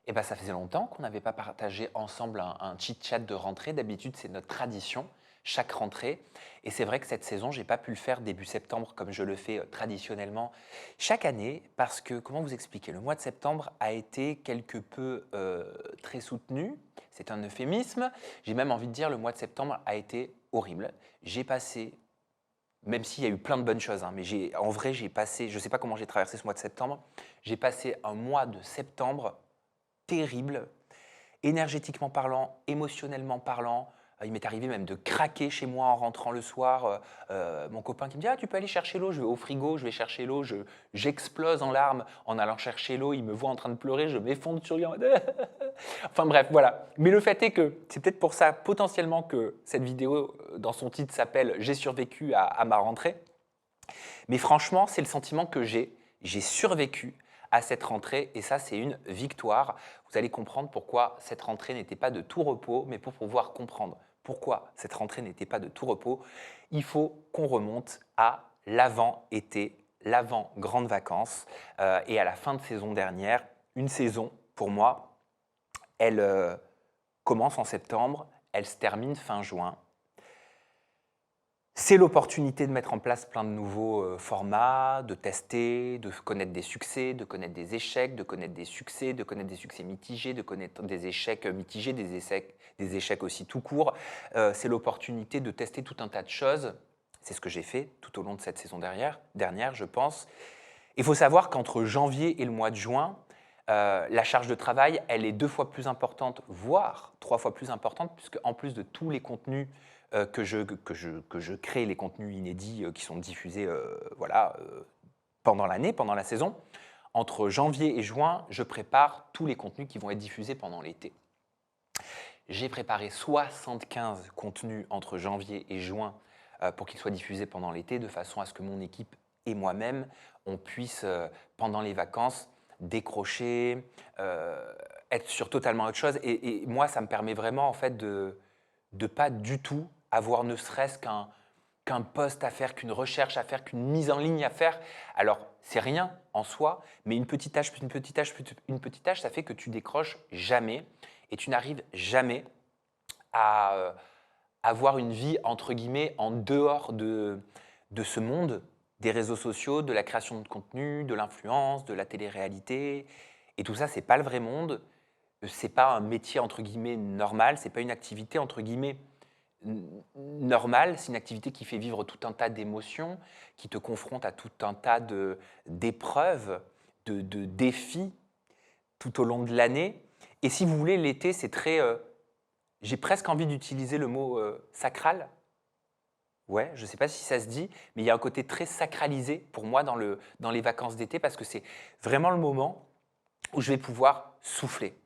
Eh ben, ça faisait longtemps qu'on n'avait pas partagé ensemble un chit-chat de rentrée. D'habitude, c'est notre tradition, chaque rentrée. Et c'est vrai que cette saison, je n'ai pas pu le faire début septembre comme je le fais traditionnellement chaque année parce que, comment vous expliquer, le mois de septembre a été quelque peu très soutenu. C'est un euphémisme. J'ai même envie de dire le mois de septembre a été horrible. J'ai passé, même s'il y a eu plein de bonnes choses, hein, mais en vrai, j'ai passé, je ne sais pas comment j'ai traversé ce mois de septembre, j'ai passé un mois de septembre terrible, énergétiquement parlant, émotionnellement parlant. Il m'est arrivé même de craquer chez moi en rentrant le soir. Mon copain qui me dit ah, tu peux aller chercher l'eau, je vais au frigo, je vais chercher l'eau, j'explose en larmes en allant chercher l'eau, il me voit en train de pleurer, je m'effondre sur lui en mode enfin bref, voilà. Mais le fait est que c'est peut-être pour ça potentiellement que cette vidéo dans son titre s'appelle J'ai survécu à ma rentrée. Mais franchement, c'est le sentiment que j'ai. J'ai survécu à cette rentrée et ça, c'est une victoire. Vous allez comprendre pourquoi cette rentrée n'était pas de tout repos, mais pour pouvoir comprendre pourquoi cette rentrée n'était pas de tout repos, il faut qu'on remonte à l'avant-été, l'avant-grande vacances et à la fin de saison dernière. Une saison, pour moi, elle commence en septembre, elle se termine fin juin. C'est l'opportunité de mettre en place plein de nouveaux formats, de tester, de connaître des succès, de connaître des échecs, de connaître des succès, de connaître des succès mitigés, de connaître des échecs mitigés, des échecs aussi tout court. C'est l'opportunité de tester tout un tas de choses. C'est ce que j'ai fait tout au long de cette saison dernière, je pense. Il faut savoir qu'entre janvier et le mois de juin, la charge de travail, elle est 2 fois plus importante, voire 3 fois plus importante, puisque en plus de tous les contenus que je crée, les contenus inédits qui sont diffusés voilà, pendant l'année, pendant la saison, entre janvier et juin, je prépare tous les contenus qui vont être diffusés pendant l'été. J'ai préparé 75 contenus entre janvier et juin pour qu'ils soient diffusés pendant l'été, de façon à ce que mon équipe et moi-même, on puisse, pendant les vacances, décrocher, être sur totalement autre chose. Et moi, ça me permet vraiment en fait de ne pas du tout avoir ne serait-ce qu'un post à faire, qu'une recherche à faire, qu'une mise en ligne à faire. Alors, c'est rien en soi, mais une petite tâche, une petite tâche, une petite tâche, ça fait que tu décroches jamais et tu n'arrives jamais à avoir une vie, entre guillemets, en dehors de ce monde des réseaux sociaux, de la création de contenu, de l'influence, de la télé-réalité. Et tout ça, ce n'est pas le vrai monde. Ce n'est pas un métier, entre guillemets, normal. Ce n'est pas une activité, entre guillemets, normale. C'est une activité qui fait vivre tout un tas d'émotions, qui te confronte à tout un tas d'épreuves, de défis tout au long de l'année. Et si vous voulez, l'été, c'est très… j'ai presque envie d'utiliser le mot sacral. Ouais, je ne sais pas si ça se dit, mais il y a un côté très sacralisé pour moi dans les vacances d'été parce que c'est vraiment le moment où je vais pouvoir souffler,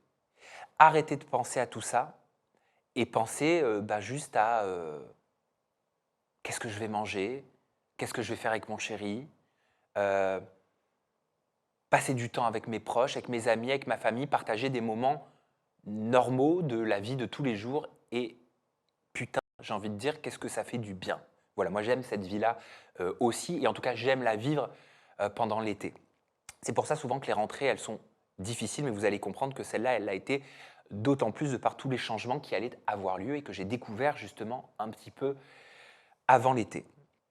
arrêter de penser à tout ça et penser juste à qu'est-ce que je vais manger, qu'est-ce que je vais faire avec mon chéri, euh, passer du temps avec mes proches, avec mes amis, avec ma famille, partager des moments normaux de la vie de tous les jours et putain, j'ai envie de dire, qu'est-ce que ça fait du bien. Voilà, moi j'aime cette vie-là aussi, et en tout cas j'aime la vivre pendant l'été. C'est pour ça souvent que les rentrées, elles sont difficiles, mais vous allez comprendre que celle-là, elle l'a été d'autant plus de par tous les changements qui allaient avoir lieu et que j'ai découvert justement un petit peu avant l'été.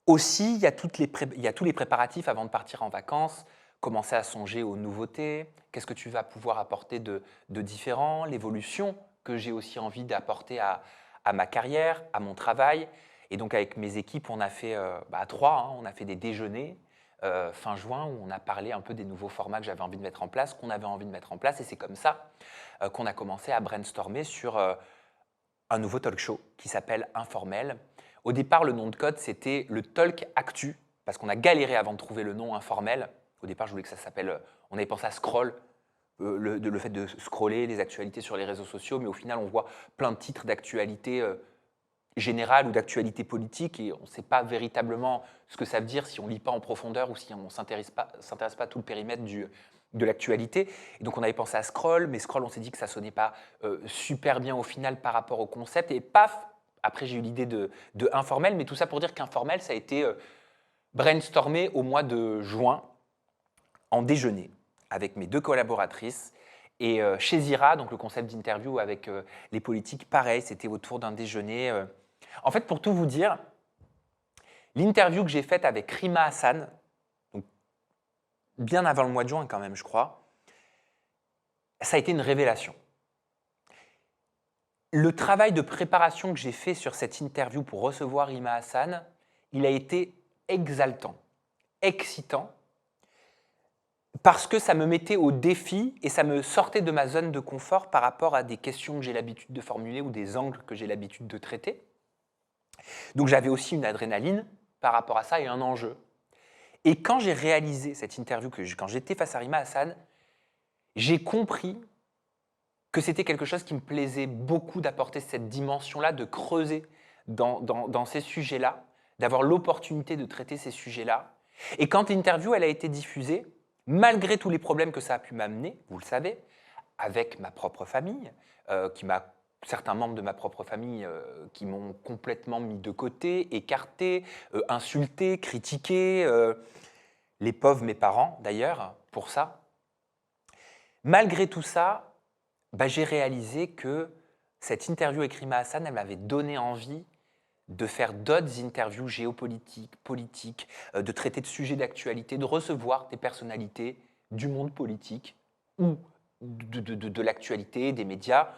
Aussi, il y a tous les préparatifs avant de partir en vacances, commencer à songer aux nouveautés, qu'est-ce que tu vas pouvoir apporter de différent, l'évolution que j'ai aussi envie d'apporter à ma carrière, à mon travail. Et donc avec mes équipes, on a fait à 3, hein, on a fait des déjeuners fin juin où on a parlé un peu des nouveaux formats que j'avais envie de mettre en place, qu'on avait envie de mettre en place. Et c'est comme ça qu'on a commencé à brainstormer sur un nouveau talk show qui s'appelle Informel. Au départ, le nom de code, c'était le Talk Actu, parce qu'on a galéré avant de trouver le nom Informel. Au départ, je voulais que ça s'appelle… on avait pensé à Scroll, le fait de scroller les actualités sur les réseaux sociaux, mais au final, on voit plein de titres d'actualité générale ou d'actualité politique et on ne sait pas véritablement ce que ça veut dire si on ne lit pas en profondeur ou si on ne s'intéresse pas à tout le périmètre de l'actualité. Et donc on avait pensé à Scroll, mais Scroll, on s'est dit que ça ne sonnait pas super bien au final par rapport au concept. Et paf, après j'ai eu l'idée de Informel, mais tout ça pour dire qu'Informel, ça a été brainstormé au mois de juin en déjeuner avec mes 2 collaboratrices. Et chez Zira, donc le concept d'interview avec les politiques, pareil, c'était autour d'un déjeuner. En fait, pour tout vous dire, l'interview que j'ai faite avec Rima Hassan, donc bien avant le mois de juin quand même, je crois, ça a été une révélation. Le travail de préparation que j'ai fait sur cette interview pour recevoir Rima Hassan, il a été exaltant, excitant, parce que ça me mettait au défi et ça me sortait de ma zone de confort par rapport à des questions que j'ai l'habitude de formuler ou des angles que j'ai l'habitude de traiter. Donc j'avais aussi une adrénaline par rapport à ça et un enjeu. Et quand j'ai réalisé cette interview, quand j'étais face à Rima Hassan, j'ai compris que c'était quelque chose qui me plaisait beaucoup d'apporter cette dimension-là, de creuser dans ces sujets-là, d'avoir l'opportunité de traiter ces sujets-là. Et quand l'interview elle a été diffusée, malgré tous les problèmes que ça a pu m'amener, vous le savez, avec ma propre famille, certains membres de ma propre famille qui m'ont complètement mis de côté, écarté, insulté, critiqué, les pauvres mes parents d'ailleurs, pour ça. Malgré tout ça, j'ai réalisé que cette interview avec Rima Hassan, elle m'avait donné envie de faire d'autres interviews géopolitiques, politiques, de traiter de sujets d'actualité, de recevoir des personnalités du monde politique ou de l'actualité, des médias,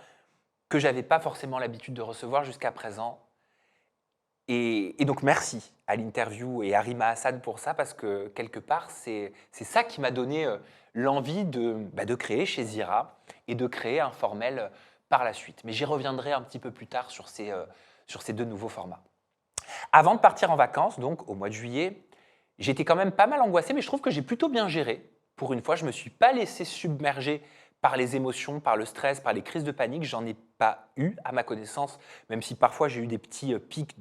que je n'avais pas forcément l'habitude de recevoir jusqu'à présent. Et donc merci à l'interview et à Rima Hassan pour ça, parce que quelque part, c'est ça qui m'a donné l'envie de créer chez Zira et de créer un formel par la suite. Mais j'y reviendrai un petit peu plus tard sur ces deux nouveaux formats. Avant de partir en vacances, donc au mois de juillet, j'étais quand même pas mal angoissé, mais je trouve que j'ai plutôt bien géré. Pour une fois, je ne me suis pas laissé submerger par les émotions, par le stress, par les crises de panique. J'en ai pas eu, à ma connaissance, même si parfois j'ai eu des petits pics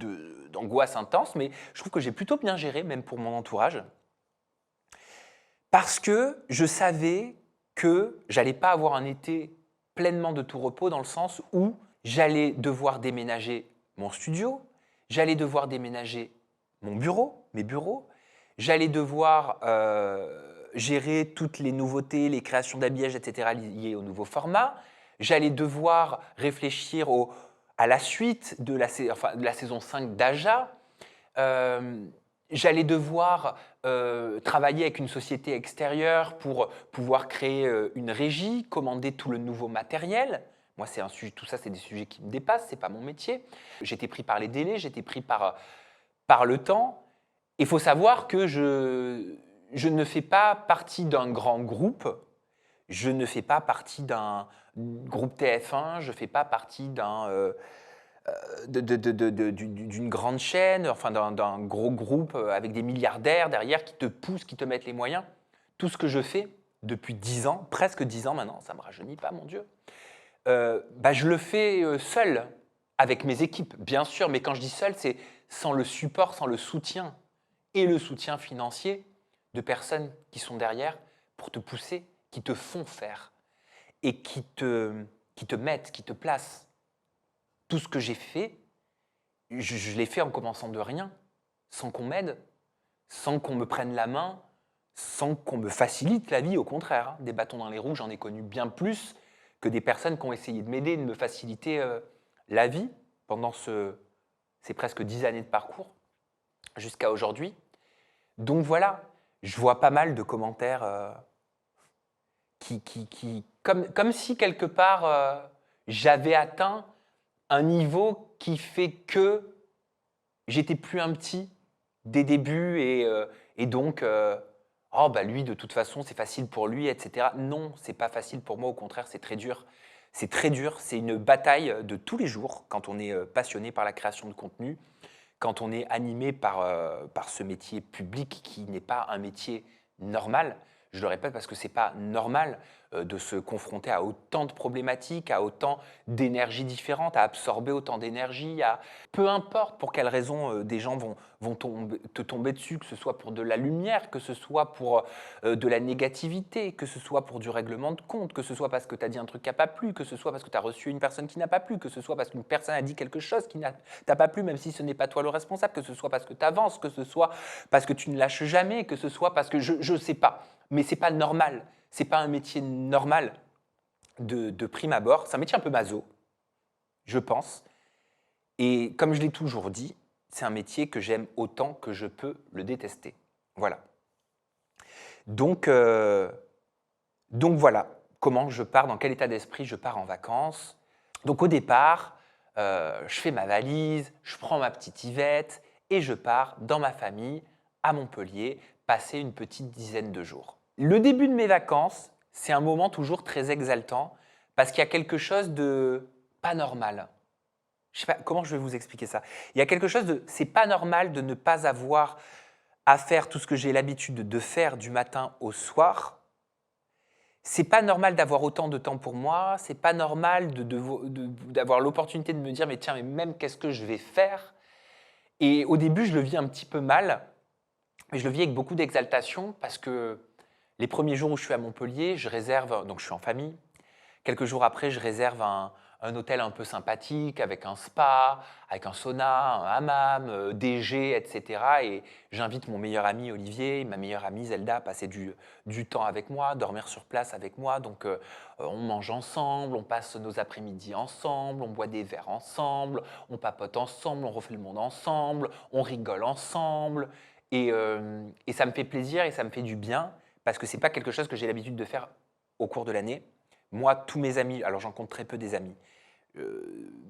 d'angoisse intense, mais je trouve que j'ai plutôt bien géré, même pour mon entourage. Parce que je savais que j'allais pas avoir un été pleinement de tout repos, dans le sens où j'allais devoir déménager mon studio, j'allais devoir déménager mon bureau, mes bureaux, j'allais devoir gérer toutes les nouveautés, les créations d'habillage, etc. liées au nouveau format, j'allais devoir réfléchir à la suite de la saison 5 d'Aja, j'allais devoir travailler avec une société extérieure pour pouvoir créer une régie, commander tout le nouveau matériel. Moi, tout ça, c'est des sujets qui me dépassent, ce n'est pas mon métier. J'étais pris par les délais, j'étais pris par le temps. Il faut savoir que je ne fais pas partie d'un grand groupe, je ne fais pas partie d'un groupe TF1, je ne fais pas partie d'une grande chaîne, enfin d'un gros groupe avec des milliardaires derrière qui te poussent, qui te mettent les moyens. Tout ce que je fais depuis 10 ans, presque 10 ans maintenant, ça ne me rajeunit pas, mon Dieu, je le fais seul, avec mes équipes, bien sûr, mais quand je dis seul, c'est sans le support, sans le soutien et le soutien financier de personnes qui sont derrière pour te pousser, qui te font faire et qui te mettent, qui te placent. Tout ce que j'ai fait, je l'ai fait en commençant de rien, sans qu'on m'aide, sans qu'on me prenne la main, sans qu'on me facilite la vie, au contraire. Des bâtons dans les roues, j'en ai connu bien plus que des personnes qui ont essayé de m'aider, de me faciliter la vie pendant ces presque 10 années de parcours jusqu'à aujourd'hui. Donc voilà, je vois pas mal de commentaires comme si quelque part j'avais atteint un niveau qui fait que j'étais plus un petit des débuts et donc lui de toute façon c'est facile pour lui, etc. Non, c'est pas facile pour moi, au contraire c'est très dur. C'est très dur, c'est une bataille de tous les jours quand on est passionné par la création de contenu, quand on est animé par ce métier public qui n'est pas un métier normal. Je le répète parce que ce n'est pas normal de se confronter à autant de problématiques, à autant d'énergies différentes, à absorber autant d'énergie. Peu importe pour quelles raisons des gens vont te tomber dessus, que ce soit pour de la lumière, que ce soit pour de la négativité, que ce soit pour du règlement de compte, que ce soit parce que tu as dit un truc qui n'a pas plu, que ce soit parce que tu as reçu une personne qui n'a pas plu, que ce soit parce qu'une personne a dit quelque chose qui t'a pas plu, même si ce n'est pas toi le responsable, que ce soit parce que tu avances, que ce soit parce que tu ne lâches jamais, que ce soit parce que je ne sais pas. Mais ce n'est pas normal, ce n'est pas un métier normal. de prime abord. C'est un métier un peu maso, je pense. Et comme je l'ai toujours dit, c'est un métier que j'aime autant que je peux le détester. Voilà. Donc voilà comment je pars, dans quel état d'esprit je pars en vacances. Donc au départ, je fais ma valise, je prends ma petite Yvette et je pars dans ma famille à Montpellier passer une petite dizaine de jours. Le début de mes vacances, c'est un moment toujours très exaltant parce qu'il y a quelque chose de pas normal. Je sais pas comment je vais vous expliquer ça. Il y a quelque chose de c'est pas normal de ne pas avoir à faire tout ce que j'ai l'habitude de faire du matin au soir. C'est pas normal d'avoir autant de temps pour moi, c'est pas normal d'avoir l'opportunité de me dire mais tiens mais même qu'est-ce que je vais faire. Et au début je le vis un petit peu mal, mais je le vis avec beaucoup d'exaltation parce que les premiers jours où je suis à Montpellier, je réserve, donc je suis en famille, quelques jours après je réserve un hôtel un peu sympathique avec un spa, avec un sauna, un hammam, DG, etc. Et j'invite mon meilleur ami Olivier, ma meilleure amie Zelda à passer du temps avec moi, dormir sur place avec moi. Donc on mange ensemble, on passe nos après-midi ensemble, on boit des verres ensemble, on papote ensemble, on refait le monde ensemble, on rigole ensemble. Et ça me fait plaisir et ça me fait du bien parce que ce n'est pas quelque chose que j'ai l'habitude de faire au cours de l'année. Moi, tous mes amis, alors j'en compte très peu des amis,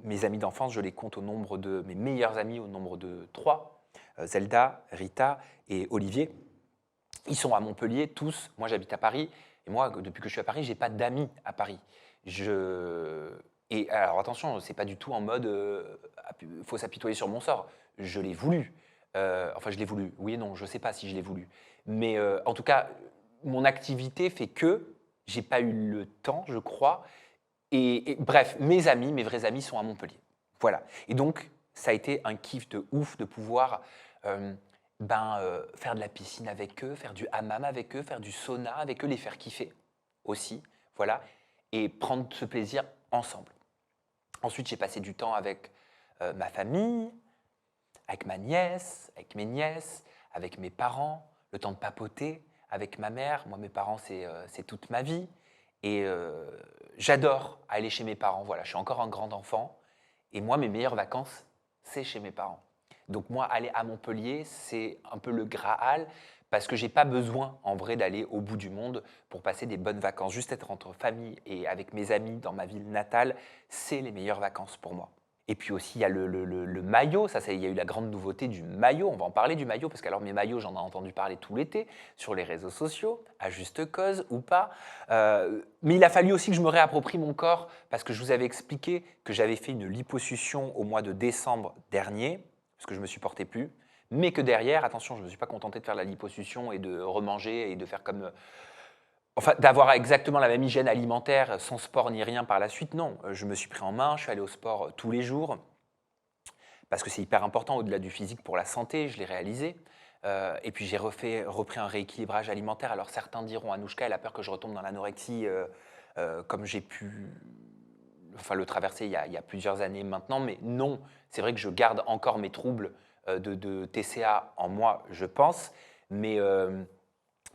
mes amis d'enfance, je les compte au nombre de mes meilleurs amis, au nombre de 3, Zelda, Rita et Olivier. Ils sont à Montpellier, tous. Moi, j'habite à Paris. Et moi, depuis que je suis à Paris, je n'ai pas d'amis à Paris. Et alors, attention, ce n'est pas du tout en mode faut s'apitoyer sur mon sort. Je l'ai voulu. Enfin, je l'ai voulu. Oui et non, je ne sais pas si je l'ai voulu. Mais en tout cas, mon activité fait que j'ai pas eu le temps, je crois. Et bref, mes amis, mes vrais amis sont à Montpellier. Voilà. Et donc, ça a été un kiff de ouf de pouvoir faire de la piscine avec eux, faire du hammam avec eux, faire du sauna avec eux, les faire kiffer aussi. Voilà. Et prendre ce plaisir ensemble. Ensuite, j'ai passé du temps avec ma famille, avec ma nièce, avec mes nièces, avec mes parents, le temps de papoter avec ma mère. Moi, mes parents, c'est toute ma vie. Et j'adore aller chez mes parents. Voilà, je suis encore un grand enfant. Et moi, mes meilleures vacances, c'est chez mes parents. Donc moi, aller à Montpellier, c'est un peu le Graal parce que je n'ai pas besoin, en vrai, d'aller au bout du monde pour passer des bonnes vacances. Juste être entre famille et avec mes amis dans ma ville natale, c'est les meilleures vacances pour moi. Et puis aussi, il y a le maillot. Il y a eu la grande nouveauté du maillot. On va en parler du maillot, parce que alors mes maillots, j'en ai entendu parler tout l'été, sur les réseaux sociaux, à juste cause ou pas. Mais il a fallu aussi que je me réapproprie mon corps, parce que je vous avais expliqué que j'avais fait une liposuction au mois de décembre dernier, parce que je ne me supportais plus. Mais que derrière, attention, je ne me suis pas contenté de faire la liposuction et de remanger et de faire comme... Enfin, d'avoir exactement la même hygiène alimentaire sans sport ni rien par la suite, non. Je me suis pris en main, je suis allé au sport tous les jours, parce que c'est hyper important au-delà du physique pour la santé, je l'ai réalisé. Et puis j'ai repris un rééquilibrage alimentaire. Alors certains diront, Anouchka, elle a peur que je retombe dans l'anorexie comme j'ai pu le traverser il y a plusieurs années maintenant, mais non, c'est vrai que je garde encore mes troubles de TCA en moi, je pense, mais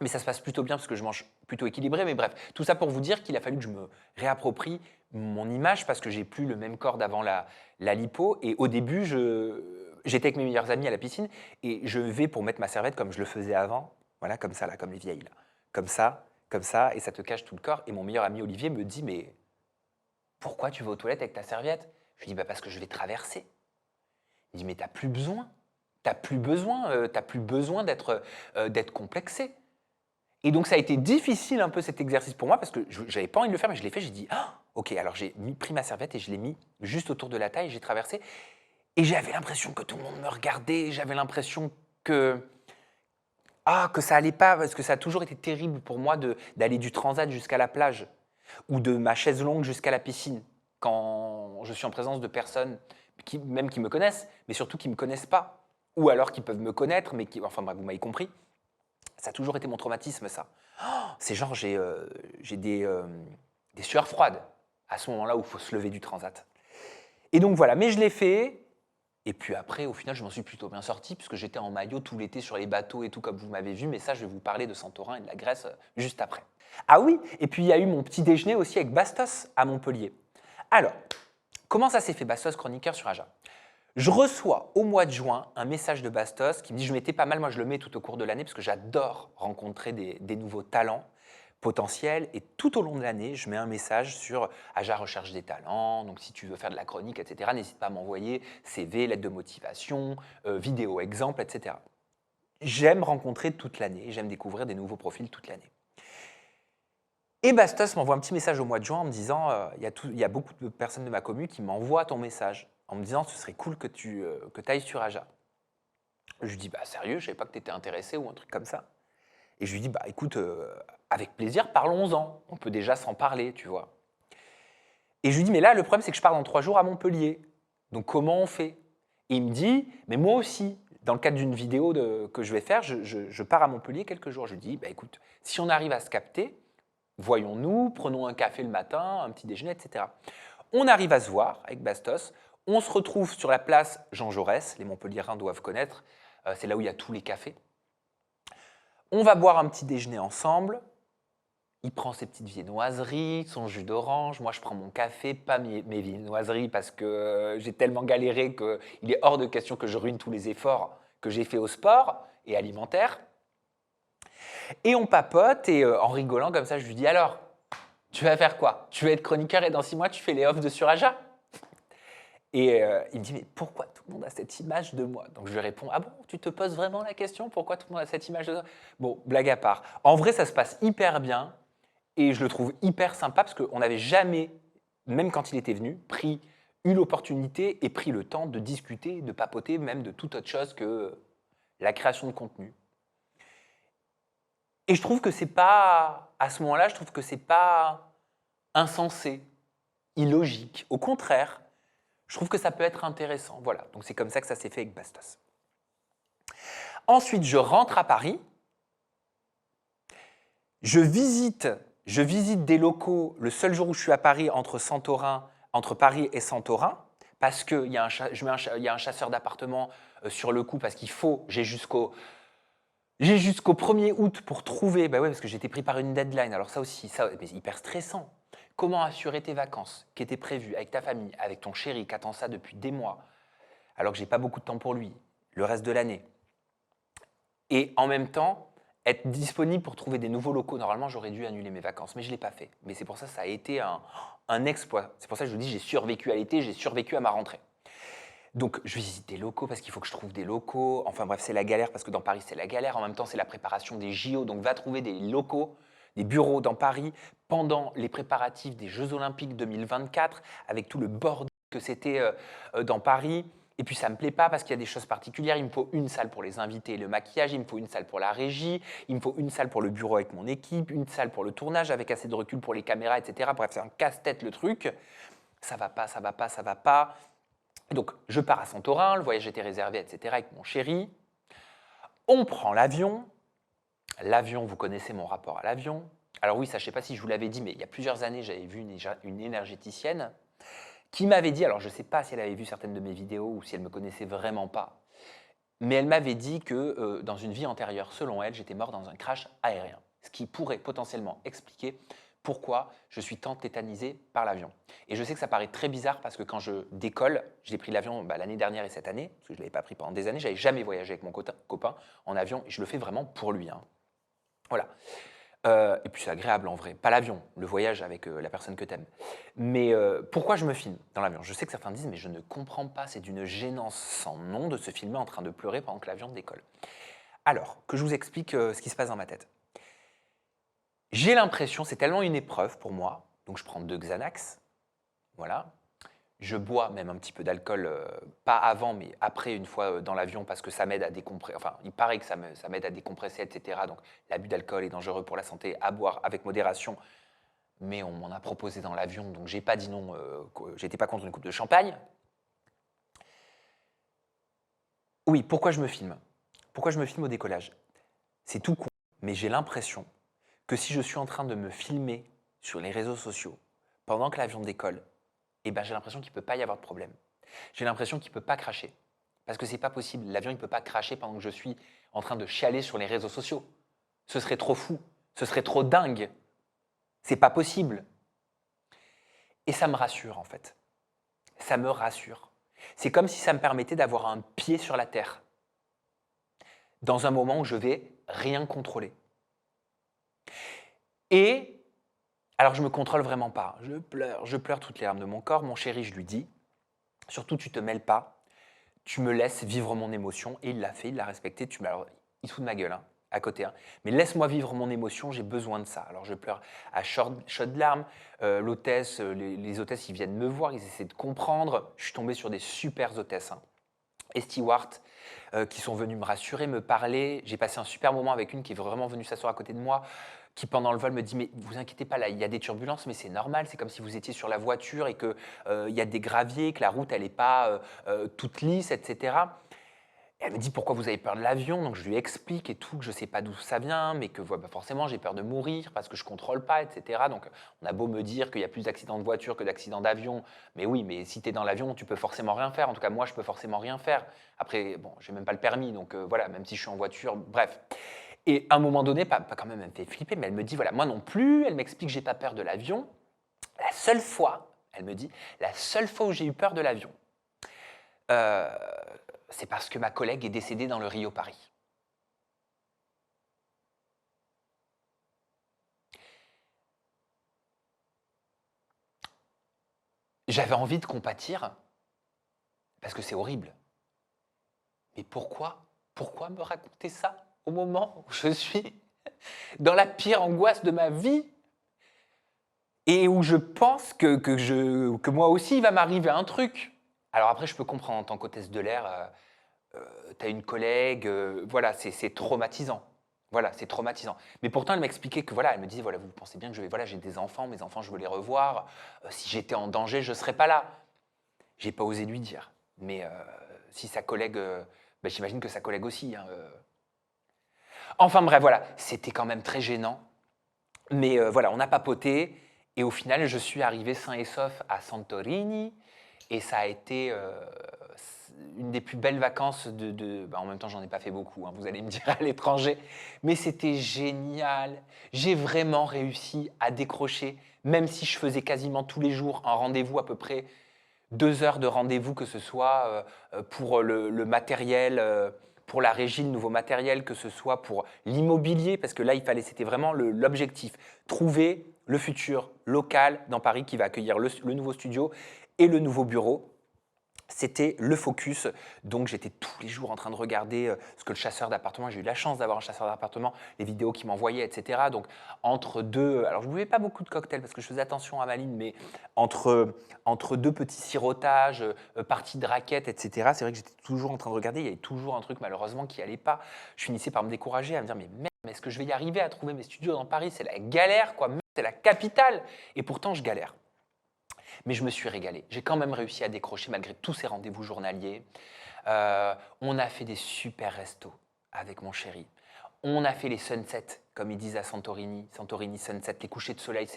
ça se passe plutôt bien parce que je mange plutôt équilibré. Mais bref, tout ça pour vous dire qu'il a fallu que je me réapproprie mon image parce que j'ai plus le même corps d'avant la lipo. Et au début, j'étais avec mes meilleurs amis à la piscine et je vais pour mettre ma serviette comme je le faisais avant. Voilà, comme ça, là, comme les vieilles. Là. Comme ça, et ça te cache tout le corps. Et mon meilleur ami Olivier me dit, mais pourquoi tu vas aux toilettes avec ta serviette? Je lui dis, bah parce que je vais traverser. Il dit, mais t'as plus besoin. T'as plus besoin d'être complexé. Et donc, ça a été difficile un peu cet exercice pour moi parce que je n'avais pas envie de le faire, mais je l'ai fait. J'ai dit, ah, ok, alors j'ai pris ma serviette et je l'ai mis juste autour de la taille, j'ai traversé. Et j'avais l'impression que tout le monde me regardait, j'avais l'impression que ça allait pas, parce que ça a toujours été terrible pour moi d'aller du transat jusqu'à la plage ou de ma chaise longue jusqu'à la piscine quand je suis en présence de personnes même qui me connaissent, mais surtout qui ne me connaissent pas, ou alors qui peuvent me connaître, mais enfin bref, vous m'avez compris. Ça a toujours été mon traumatisme, ça. C'est genre, j'ai des sueurs froides à ce moment-là où il faut se lever du transat. Et donc voilà, mais je l'ai fait. Et puis après, au final, je m'en suis plutôt bien sorti puisque j'étais en maillot tout l'été sur les bateaux et tout comme vous m'avez vu. Mais ça, je vais vous parler de Santorin et de la Grèce juste après. Ah oui, et puis il y a eu mon petit déjeuner aussi avec Bastos à Montpellier. Alors, comment ça s'est fait, Bastos, chroniqueur sur Aja? Je reçois au mois de juin un message de Bastos qui me dit « je m'étais pas mal, moi je le mets tout au cours de l'année parce que j'adore rencontrer des nouveaux talents potentiels et tout au long de l'année, je mets un message sur Aja recherche des talents, donc si tu veux faire de la chronique, etc., n'hésite pas à m'envoyer CV, lettre de motivation, vidéo exemple, etc. » J'aime rencontrer toute l'année, j'aime découvrir des nouveaux profils toute l'année. Et Bastos m'envoie un petit message au mois de juin en me disant il y a beaucoup de personnes de ma commune qui m'envoient ton message en me disant ce serait cool que tu ailles sur Aja. Je lui dis bah sérieux, je savais pas que tu étais intéressé ou un truc comme ça. Et je lui dis bah écoute, avec plaisir, parlons-en. On peut déjà s'en parler, tu vois. Et je lui dis mais là le problème c'est que je pars dans 3 jours à Montpellier. Donc comment on fait? Et il me dit mais moi aussi. Dans le cadre d'une vidéo que je vais faire, je pars à Montpellier quelques jours. Je lui dis bah écoute, si on arrive à se capter, voyons-nous, prenons un café le matin, un petit déjeuner, etc. On arrive à se voir avec Bastos, on se retrouve sur la place Jean Jaurès, les Montpelliérains doivent connaître, c'est là où il y a tous les cafés. On va boire un petit déjeuner ensemble, il prend ses petites viennoiseries, son jus d'orange, moi je prends mon café, pas mes viennoiseries parce que j'ai tellement galéré qu'il est hors de question que je ruine tous les efforts que j'ai fait au sport et alimentaire. Et on papote et en rigolant comme ça, je lui dis alors, tu vas faire quoi? Tu vas être chroniqueur et dans 6 mois, tu fais les offs de sur Aja? Et il me dit mais pourquoi tout le monde a cette image de moi? Donc je lui réponds ah bon, tu te poses vraiment la question? Pourquoi tout le monde a cette image de toi? Bon, blague à part. En vrai, ça se passe hyper bien et je le trouve hyper sympa parce qu'on n'avait jamais, même quand il était venu, eu l'opportunité et pris le temps de discuter, de papoter, même de toute autre chose que la création de contenu. Et je trouve que c'est pas, à ce moment-là, je trouve que c'est pas insensé, illogique. Au contraire, je trouve que ça peut être intéressant. Voilà, donc c'est comme ça que ça s'est fait avec Bastos. Ensuite, je rentre à Paris. Je visite des locaux le seul jour où je suis à Paris entre Paris et Santorin, parce qu'il y a un chasseur d'appartements sur le coup, parce qu'il faut, j'ai jusqu'au 1er août pour trouver, bah ouais, parce que j'étais pris par une deadline, alors ça aussi, c'est hyper stressant. Comment assurer tes vacances qui étaient prévues avec ta famille, avec ton chéri qui attend ça depuis des mois, alors que j'ai pas beaucoup de temps pour lui, le reste de l'année. Et en même temps, être disponible pour trouver des nouveaux locaux. Normalement, j'aurais dû annuler mes vacances, mais je ne l'ai pas fait. Mais c'est pour ça que ça a été un exploit. C'est pour ça que je vous dis, j'ai survécu à l'été, j'ai survécu à ma rentrée. Donc, je visite des locaux parce qu'il faut que je trouve des locaux. Enfin bref, c'est la galère parce que dans Paris, c'est la galère. En même temps, c'est la préparation des JO. Donc, va trouver des locaux, des bureaux dans Paris pendant les préparatifs des Jeux Olympiques 2024 avec tout le bordel que c'était dans Paris. Et puis, ça ne me plaît pas parce qu'il y a des choses particulières. Il me faut une salle pour les invités et le maquillage. Il me faut une salle pour la régie. Il me faut une salle pour le bureau avec mon équipe. Une salle pour le tournage avec assez de recul pour les caméras, etc. Bref, c'est un casse-tête le truc. Ça va pas, ça va pas, ça va pas. Donc, je pars à Santorin, le voyage était réservé, etc., avec mon chéri. On prend l'avion. L'avion, vous connaissez mon rapport à l'avion. Alors oui, ça, je ne sais pas si je vous l'avais dit, mais il y a plusieurs années, j'avais vu une énergéticienne qui m'avait dit, alors je ne sais pas si elle avait vu certaines de mes vidéos ou si elle ne me connaissait vraiment pas, mais elle m'avait dit que dans une vie antérieure, selon elle, j'étais mort dans un crash aérien, ce qui pourrait potentiellement expliquer pourquoi je suis tant tétanisé par l'avion. Et je sais que ça paraît très bizarre parce que quand je décolle, j'ai pris l'avion l'année dernière et cette année, parce que je ne l'avais pas pris pendant des années, je n'avais jamais voyagé avec mon copain en avion et je le fais vraiment pour lui. Hein. Voilà. Et puis c'est agréable en vrai, pas l'avion, le voyage avec la personne que tu aimes. Mais pourquoi je me filme dans l'avion? Je sais que certains disent, mais je ne comprends pas, c'est d'une gênance sans nom de se filmer en train de pleurer pendant que l'avion décolle. Alors, que je vous explique ce qui se passe dans ma tête. J'ai l'impression, c'est tellement une épreuve pour moi, donc je prends 2 Xanax, voilà. Je bois même un petit peu d'alcool, pas avant, mais après, une fois dans l'avion, parce que ça m'aide à décompresser. Enfin, il paraît que ça m'aide à décompresser, etc. Donc, l'abus d'alcool est dangereux pour la santé, à boire avec modération. Mais on m'en a proposé dans l'avion, donc j'ai pas dit non. J'étais pas contre une coupe de champagne. Oui, pourquoi je me filme? Pourquoi je me filme au décollage? C'est tout con, mais j'ai l'impression que si je suis en train de me filmer sur les réseaux sociaux pendant que l'avion décolle, eh ben, j'ai l'impression qu'il ne peut pas y avoir de problème. J'ai l'impression qu'il ne peut pas cracher. Parce que c'est pas possible. L'avion, il peut pas cracher pendant que je suis en train de chialer sur les réseaux sociaux. Ce serait trop fou. Ce serait trop dingue. C'est pas possible. Et ça me rassure, en fait. Ça me rassure. C'est comme si ça me permettait d'avoir un pied sur la terre. Dans un moment où je vais rien contrôler. Et, alors je me contrôle vraiment pas. Je pleure toutes les larmes de mon corps. Mon chéri, je lui dis, surtout tu te mêles pas, tu me laisses vivre mon émotion. Et il l'a fait, il l'a respecté. Alors, il se fout de ma gueule, hein, à côté. Hein. Mais laisse-moi vivre mon émotion, j'ai besoin de ça. Alors je pleure à chaudes larmes. L'hôtesse, les hôtesses, ils viennent me voir, ils essaient de comprendre. Je suis tombé sur des super hôtesses. Hein. Et Stewart, qui sont venus me rassurer, me parler. J'ai passé un super moment avec une qui est vraiment venue s'asseoir à côté de moi, qui pendant le vol me dit « mais vous inquiétez pas, là il y a des turbulences, mais c'est normal, c'est comme si vous étiez sur la voiture et qu'il y a des graviers, que la route elle n'est pas toute lisse, etc. » Elle me dit « pourquoi vous avez peur de l'avion ?» Donc je lui explique et tout, que je ne sais pas d'où ça vient, mais que forcément j'ai peur de mourir parce que je ne contrôle pas, etc. Donc on a beau me dire qu'il y a plus d'accidents de voiture que d'accidents d'avion, mais oui, mais si tu es dans l'avion, tu peux forcément rien faire. En tout cas, moi, je peux forcément rien faire. Après, bon, je n'ai même pas le permis, donc voilà, même si je suis en voiture, bref. Et à un moment donné, pas quand même, elle me fait flipper, mais elle me dit, voilà, moi non plus, elle m'explique que j'ai pas peur de l'avion. La seule fois, elle me dit, la seule fois où j'ai eu peur de l'avion, c'est parce que ma collègue est décédée dans le Rio-Paris. J'avais envie de compatir, parce que c'est horrible. Mais pourquoi me raconter ça au moment où je suis dans la pire angoisse de ma vie et où je pense que moi aussi il va m'arriver un truc. Alors après, je peux comprendre en tant qu'hôtesse de l'air, tu as une collègue, voilà, c'est traumatisant. Voilà, c'est traumatisant. Mais pourtant, elle m'expliquait que, voilà, elle me disait, voilà, vous pensez bien que voilà, j'ai des enfants, mes enfants, je veux les revoir. Si j'étais en danger, je ne serais pas là. J'ai pas osé lui dire. Mais si sa collègue, j'imagine que sa collègue aussi. Hein, Enfin bref, voilà, c'était quand même très gênant. Mais voilà, on a papoté. Et au final, je suis arrivé sain et sauf à Santorini. Et ça a été une des plus belles vacances en même temps, j'en ai pas fait beaucoup, hein, vous allez me dire, à l'étranger. Mais c'était génial. J'ai vraiment réussi à décrocher, même si je faisais quasiment tous les jours un rendez-vous, à peu près 2 heures de rendez-vous, que ce soit pour le matériel, pour la régie, le nouveau matériel, que ce soit pour l'immobilier, parce que là, c'était vraiment l'objectif. Trouver le futur local dans Paris qui va accueillir le nouveau studio et le nouveau bureau. C'était le focus, donc j'étais tous les jours en train de regarder ce que le chasseur d'appartements, j'ai eu la chance d'avoir un chasseur d'appartements, les vidéos qu'il m'envoyait, etc. Donc entre deux, alors je ne buvais pas beaucoup de cocktails parce que je faisais attention à ma ligne, mais entre deux petits sirotages, parties de raquettes, etc. C'est vrai que j'étais toujours en train de regarder, il y avait toujours un truc malheureusement qui n'allait pas. Je finissais par me décourager, à me dire mais merde, est-ce que je vais y arriver à trouver mes studios dans Paris? C'est la galère, quoi, c'est la capitale. Et pourtant je galère. Mais je me suis régalé. J'ai quand même réussi à décrocher malgré tous ces rendez-vous journaliers. On a fait des super restos avec mon chéri. On a fait les sunsets, comme ils disent à Santorini. Santorini Sunset, les couchers de soleil.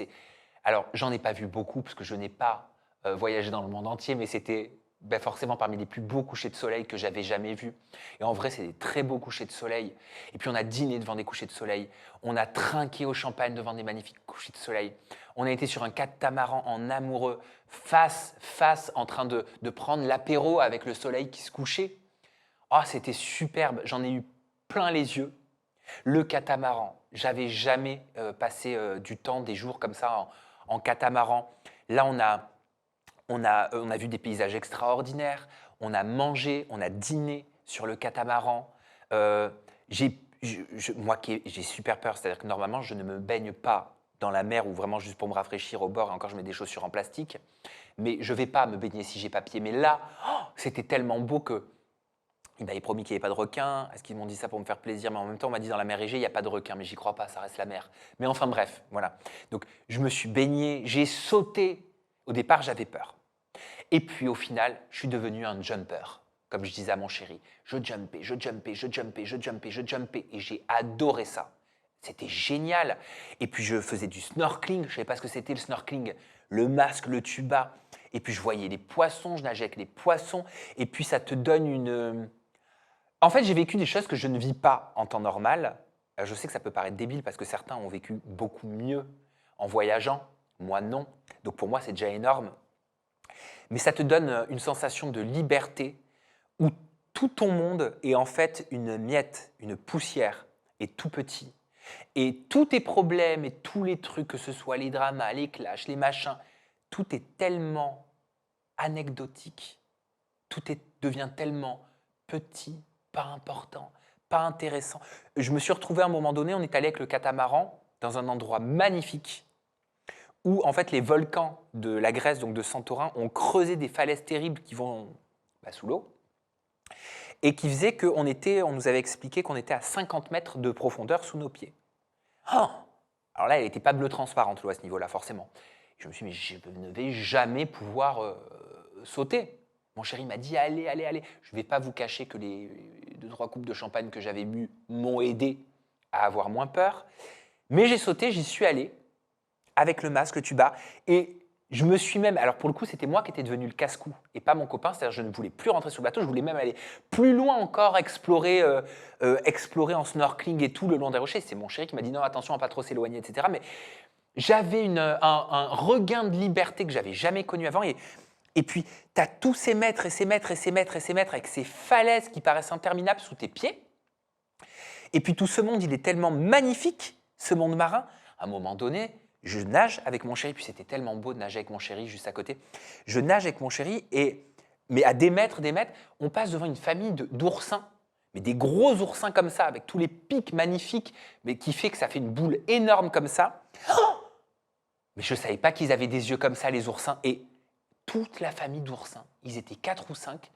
Alors, j'en ai pas vu beaucoup parce que je n'ai pas voyagé dans le monde entier, mais c'était forcément parmi les plus beaux couchers de soleil que j'avais jamais vus. Et en vrai, c'est des très beaux couchers de soleil. Et puis, on a dîné devant des couchers de soleil. On a trinqué au champagne devant des magnifiques couchers de soleil. On a été sur un catamaran en amoureux, face, en train de prendre l'apéro avec le soleil qui se couchait. Oh, c'était superbe. J'en ai eu plein les yeux. Le catamaran, j'avais jamais passé du temps, des jours comme ça en catamaran. Là, on a vu des paysages extraordinaires, on a mangé, on a dîné sur le catamaran. Moi, j'ai super peur, c'est-à-dire que normalement, je ne me baigne pas dans la mer ou vraiment juste pour me rafraîchir au bord, et encore je mets des chaussures en plastique, mais je ne vais pas me baigner si j'ai pas pied. Mais là, c'était tellement beau que il m'avait promis qu'il n'y avait pas de requins. Est-ce qu'ils m'ont dit ça pour me faire plaisir? Mais en même temps, on m'a dit dans la mer Égée, il n'y a pas de requins. Mais j'y crois pas, ça reste la mer. Mais enfin bref, voilà. Donc je me suis baigné, j'ai sauté. Au départ, j'avais peur. Et puis au final, je suis devenu un jumper. Comme je disais à mon chéri, je jumpais, je jumpais, je jumpais, je jumpais, je jumpais. Et j'ai adoré ça. C'était génial. Et puis je faisais du snorkeling. Je ne savais pas ce que c'était le snorkeling. Le masque, le tuba. Et puis je voyais les poissons, je nageais avec les poissons. Et puis ça te donne une... En fait, j'ai vécu des choses que je ne vis pas en temps normal. Je sais que ça peut paraître débile parce que certains ont vécu beaucoup mieux en voyageant. Moi, non. Donc pour moi, c'est déjà énorme. Mais ça te donne une sensation de liberté où tout ton monde est en fait une miette, une poussière, et tout petit. Et tous tes problèmes et tous les trucs, que ce soit les dramas, les clashs, les machins, tout est tellement anecdotique, devient tellement petit, pas important, pas intéressant. Je me suis retrouvé à un moment donné, on est allé avec le catamaran dans un endroit magnifique où en fait les volcans de la Grèce, donc de Santorin, ont creusé des falaises terribles qui vont sous l'eau et qui faisaient qu'on nous avait expliqué qu'on était à 50 mètres de profondeur sous nos pieds. Oh, alors là, elle n'était pas bleu transparente l'eau à ce niveau-là, forcément. Je me suis dit, mais je ne vais jamais pouvoir sauter. Mon chéri m'a dit, allez, allez, allez. Je ne vais pas vous cacher que les 2-3 coupes de champagne que j'avais bu m'ont aidé à avoir moins peur. Mais j'ai sauté, j'y suis allé, avec le masque, le tuba. Et je me suis même, alors pour le coup, c'était moi qui étais devenu le casse-cou et pas mon copain. C'est-à-dire je ne voulais plus rentrer sur le bateau, je voulais même aller plus loin encore, explorer en snorkeling et tout le long des rochers. C'est mon chéri qui m'a dit non, attention à pas trop s'éloigner, etc. Mais j'avais un regain de liberté que j'avais jamais connu avant. Et puis, tu as tous ces mètres et ces mètres et ces mètres et ces mètres avec ces falaises qui paraissent interminables sous tes pieds. Et puis tout ce monde, il est tellement magnifique, ce monde marin. À un moment donné, je nage avec mon chéri, puis c'était tellement beau de nager avec mon chéri juste à côté. Je nage avec mon chéri, mais à des mètres, on passe devant une famille d'oursins, mais des gros oursins comme ça, avec tous les pics magnifiques, mais qui fait que ça fait une boule énorme comme ça. Oh, mais je ne savais pas qu'ils avaient des yeux comme ça, les oursins. Et toute la famille d'oursins, ils étaient 4 ou 5,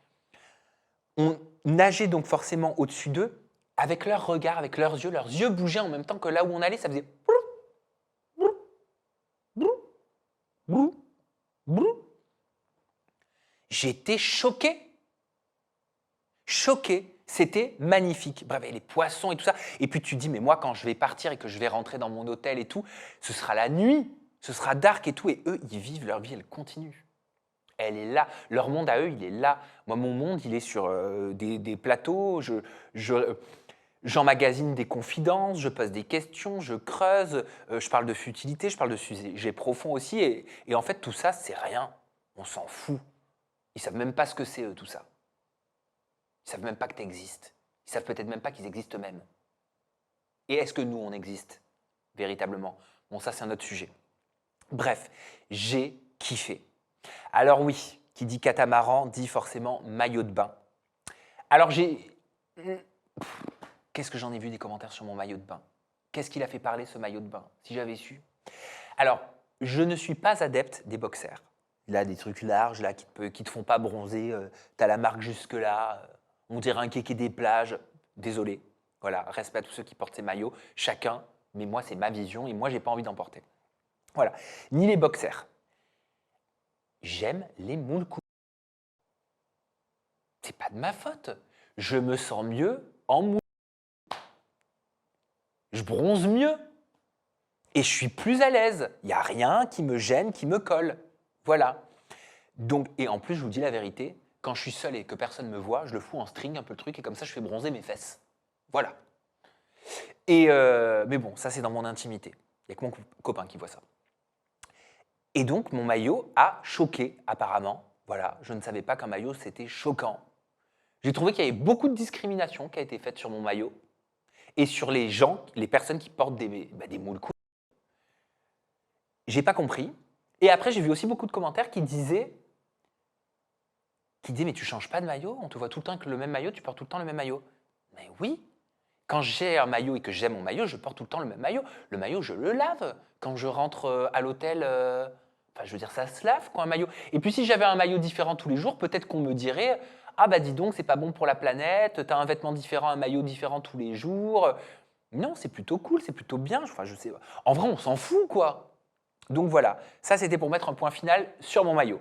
on nageait donc forcément au-dessus d'eux, avec leur regard, avec leurs yeux bougeaient en même temps que là où on allait, ça faisait brou, brou. J'étais choqué. Choqué. C'était magnifique. Bref, les poissons et tout ça. Et puis tu te dis, mais moi, quand je vais partir et que je vais rentrer dans mon hôtel et tout, ce sera la nuit, ce sera dark et tout. Et eux, ils vivent leur vie, elle continue. Elle est là. Leur monde à eux, il est là. Moi, mon monde, il est sur des plateaux. J'emmagasine des confidences, je pose des questions, je creuse, je parle de futilité, je parle de sujets profonds aussi. Et en fait, tout ça, c'est rien. On s'en fout. Ils ne savent même pas ce que c'est, eux, tout ça. Ils ne savent même pas que tu existes. Ils ne savent peut-être même pas qu'ils existent eux-mêmes. Et est-ce que nous, on existe véritablement? Bon, ça, c'est un autre sujet. Bref, j'ai kiffé. Alors oui, qui dit catamaran dit forcément maillot de bain. Alors qu'est-ce que j'en ai vu des commentaires sur mon maillot de bain? Qu'est-ce qu'il a fait parler, ce maillot de bain, si j'avais su? Alors, je ne suis pas adepte des boxers. Il a des trucs larges là, qui te font pas bronzer. Tu as la marque jusque-là. On dirait un kéké des plages. Désolé. Voilà, respect à tous ceux qui portent ces maillots. Chacun, mais moi, c'est ma vision et moi, j'ai pas envie d'en porter. Voilà. Ni les boxers. J'aime les moules courts. C'est pas de ma faute. Je me sens mieux en moule. Je bronze mieux. Et je suis plus à l'aise. Il n'y a rien qui me gêne, qui me colle. Voilà. Donc, et en plus, je vous dis la vérité, quand je suis seul et que personne ne me voit, je le fous en string un peu le truc et comme ça, je fais bronzer mes fesses. Voilà. Mais bon, ça, c'est dans mon intimité. Il n'y a que mon copain qui voit ça. Et donc, mon maillot a choqué, apparemment. Voilà, je ne savais pas qu'un maillot, c'était choquant. J'ai trouvé qu'il y avait beaucoup de discrimination qui a été faite sur mon maillot et sur les gens, les personnes qui portent des moules courts. J'ai pas compris. Et après, j'ai vu aussi beaucoup de commentaires qui disaient mais tu changes pas de maillot? On te voit tout le temps avec le même maillot, tu portes tout le temps le même maillot. Mais oui, quand j'ai un maillot et que j'aime mon maillot, je porte tout le temps le même maillot. Le maillot, je le lave. Quand je rentre à l'hôtel, enfin, je veux dire, ça se lave, quoi, un maillot. Et puis, si j'avais un maillot différent tous les jours, peut-être qu'on me dirait « Ah, bah dis donc, c'est pas bon pour la planète, t'as un vêtement différent, un maillot différent tous les jours. » Non, c'est plutôt cool, c'est plutôt bien. Enfin, je sais. En vrai, on s'en fout, quoi. Donc voilà, ça, c'était pour mettre un point final sur mon maillot.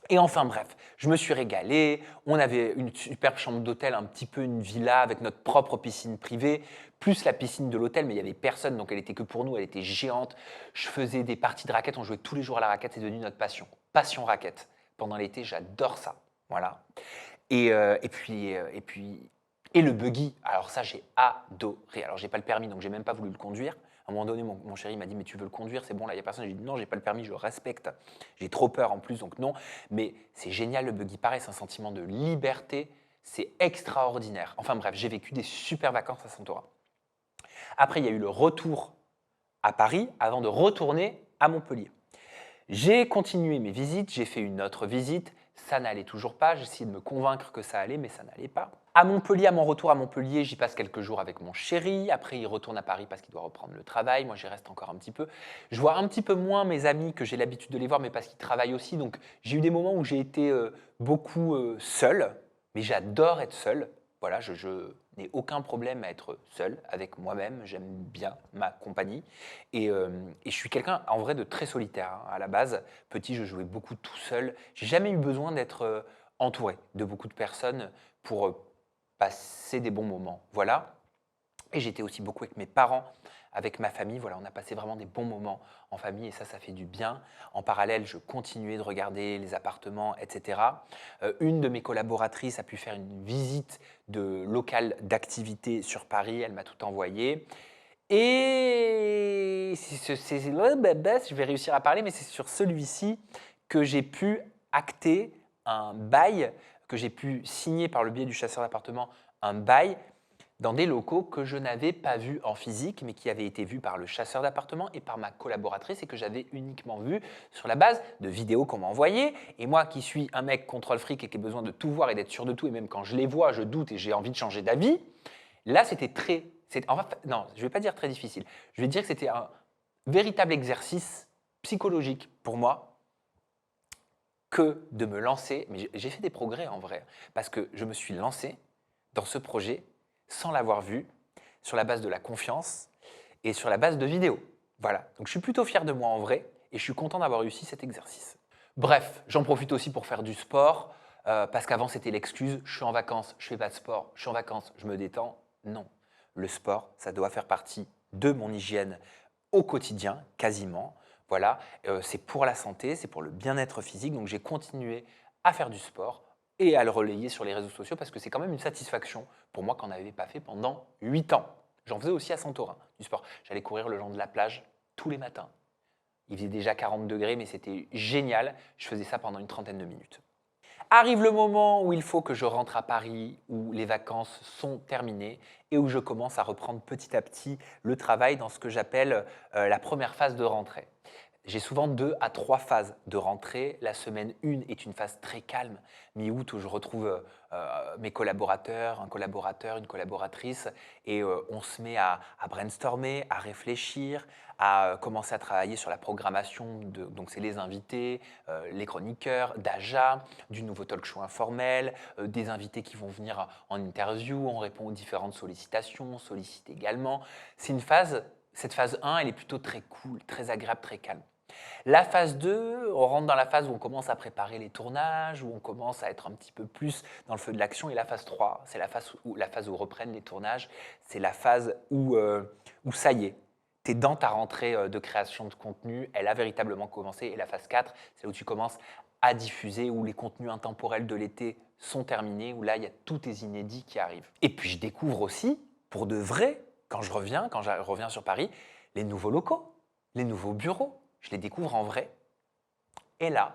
Et enfin bref, je me suis régalé, on avait une superbe chambre d'hôtel, un petit peu une villa avec notre propre piscine privée, plus la piscine de l'hôtel, mais il n'y avait personne, donc elle était que pour nous, elle était géante. Je faisais des parties de raquettes, on jouait tous les jours à la raquette, c'est devenu notre passion. Passion raquette. pendant l'été, j'adore ça. Voilà. Et le buggy, alors ça, j'ai adoré. Alors, j'ai pas le permis, donc j'ai même pas voulu le conduire. À un moment donné, mon chéri m'a dit, mais tu veux le conduire, c'est bon, là, il n'y a personne. J'ai dit, non, j'ai pas le permis, je respecte. J'ai trop peur en plus, donc non. Mais c'est génial, le buggy. Pareil, c'est un sentiment de liberté. C'est extraordinaire. Enfin bref, j'ai vécu des super vacances à Santorin. Après, il y a eu le retour à Paris avant de retourner à Montpellier. J'ai continué mes visites, j'ai fait une autre visite, ça n'allait toujours pas, j'ai essayé de me convaincre que ça allait, mais ça n'allait pas. À Montpellier, à mon retour à Montpellier, j'y passe quelques jours avec mon chéri, après il retourne à Paris parce qu'il doit reprendre le travail, moi j'y reste encore un petit peu. Je vois un petit peu moins mes amis que j'ai l'habitude de les voir, mais parce qu'ils travaillent aussi, donc j'ai eu des moments où j'ai été beaucoup seul, mais j'adore être seul. Voilà, je n'ai aucun problème à être seul avec moi-même, j'aime bien ma compagnie. Et je suis quelqu'un en vrai de très solitaire. Hein. À la base, petit, je jouais beaucoup tout seul. J'ai jamais eu besoin d'être entouré de beaucoup de personnes pour passer des bons moments. Voilà. Et j'étais aussi beaucoup avec mes parents, avec ma famille. Voilà, on a passé vraiment des bons moments en famille et ça fait du bien. En parallèle, je continuais de regarder les appartements, etc. Une de mes collaboratrices a pu faire une visite de local d'activité sur Paris. Elle m'a tout envoyé. Et je vais réussir à parler, mais c'est sur celui-ci que j'ai pu acter un bail, que j'ai pu signer par le biais du chasseur d'appartement un bail dans des locaux que je n'avais pas vus en physique, mais qui avaient été vus par le chasseur d'appartement et par ma collaboratrice et que j'avais uniquement vu sur la base de vidéos qu'on m'a envoyées. Et moi qui suis un mec contrôle fric et qui ai besoin de tout voir et d'être sûr de tout, et même quand je les vois, je doute et j'ai envie de changer d'avis, là c'était non, je ne vais pas dire très difficile, je vais dire que c'était un véritable exercice psychologique pour moi que de me lancer, mais j'ai fait des progrès en vrai, parce que je me suis lancé dans ce projet sans l'avoir vu, sur la base de la confiance et sur la base de vidéos. Voilà, donc je suis plutôt fier de moi en vrai et je suis content d'avoir réussi cet exercice. Bref, j'en profite aussi pour faire du sport, parce qu'avant c'était l'excuse, je suis en vacances, je fais pas de sport, je suis en vacances, je me détends. Non, le sport, ça doit faire partie de mon hygiène au quotidien, quasiment. Voilà, c'est pour la santé, c'est pour le bien-être physique, donc j'ai continué à faire du sport et à le relayer sur les réseaux sociaux parce que c'est quand même une satisfaction pour moi qu'on n'avait pas fait pendant 8 ans. J'en faisais aussi à Santorin, du sport. J'allais courir le long de la plage tous les matins. Il faisait déjà 40 degrés, mais c'était génial. Je faisais ça pendant une trentaine de minutes. Arrive le moment où il faut que je rentre à Paris, où les vacances sont terminées et où je commence à reprendre petit à petit le travail dans ce que j'appelle la première phase de rentrée. J'ai souvent 2 à 3 phases de rentrée. La semaine 1 est une phase très calme, mi-août, où je retrouve mes collaborateurs, un collaborateur, une collaboratrice, et on se met à brainstormer, à réfléchir, à commencer à travailler sur la programmation, donc c'est les invités, les chroniqueurs, d'Aja, du nouveau talk show informel, des invités qui vont venir en interview, on répond aux différentes sollicitations, on sollicite également. C'est une phase, cette phase 1, elle est plutôt très cool, très agréable, très calme. La phase 2, on rentre dans la phase où on commence à préparer les tournages, où on commence à être un petit peu plus dans le feu de l'action. Et la phase 3, c'est la phase où reprennent les tournages. C'est la phase où ça y est, tu es dans ta rentrée de création de contenu. Elle a véritablement commencé. Et la phase 4, c'est là où tu commences à diffuser, où les contenus intemporels de l'été sont terminés, où là, il y a tous tes inédits qui arrivent. Et puis, je découvre aussi, pour de vrai, quand je reviens sur Paris, les nouveaux locaux, les nouveaux bureaux. Je les découvre en vrai. Et là,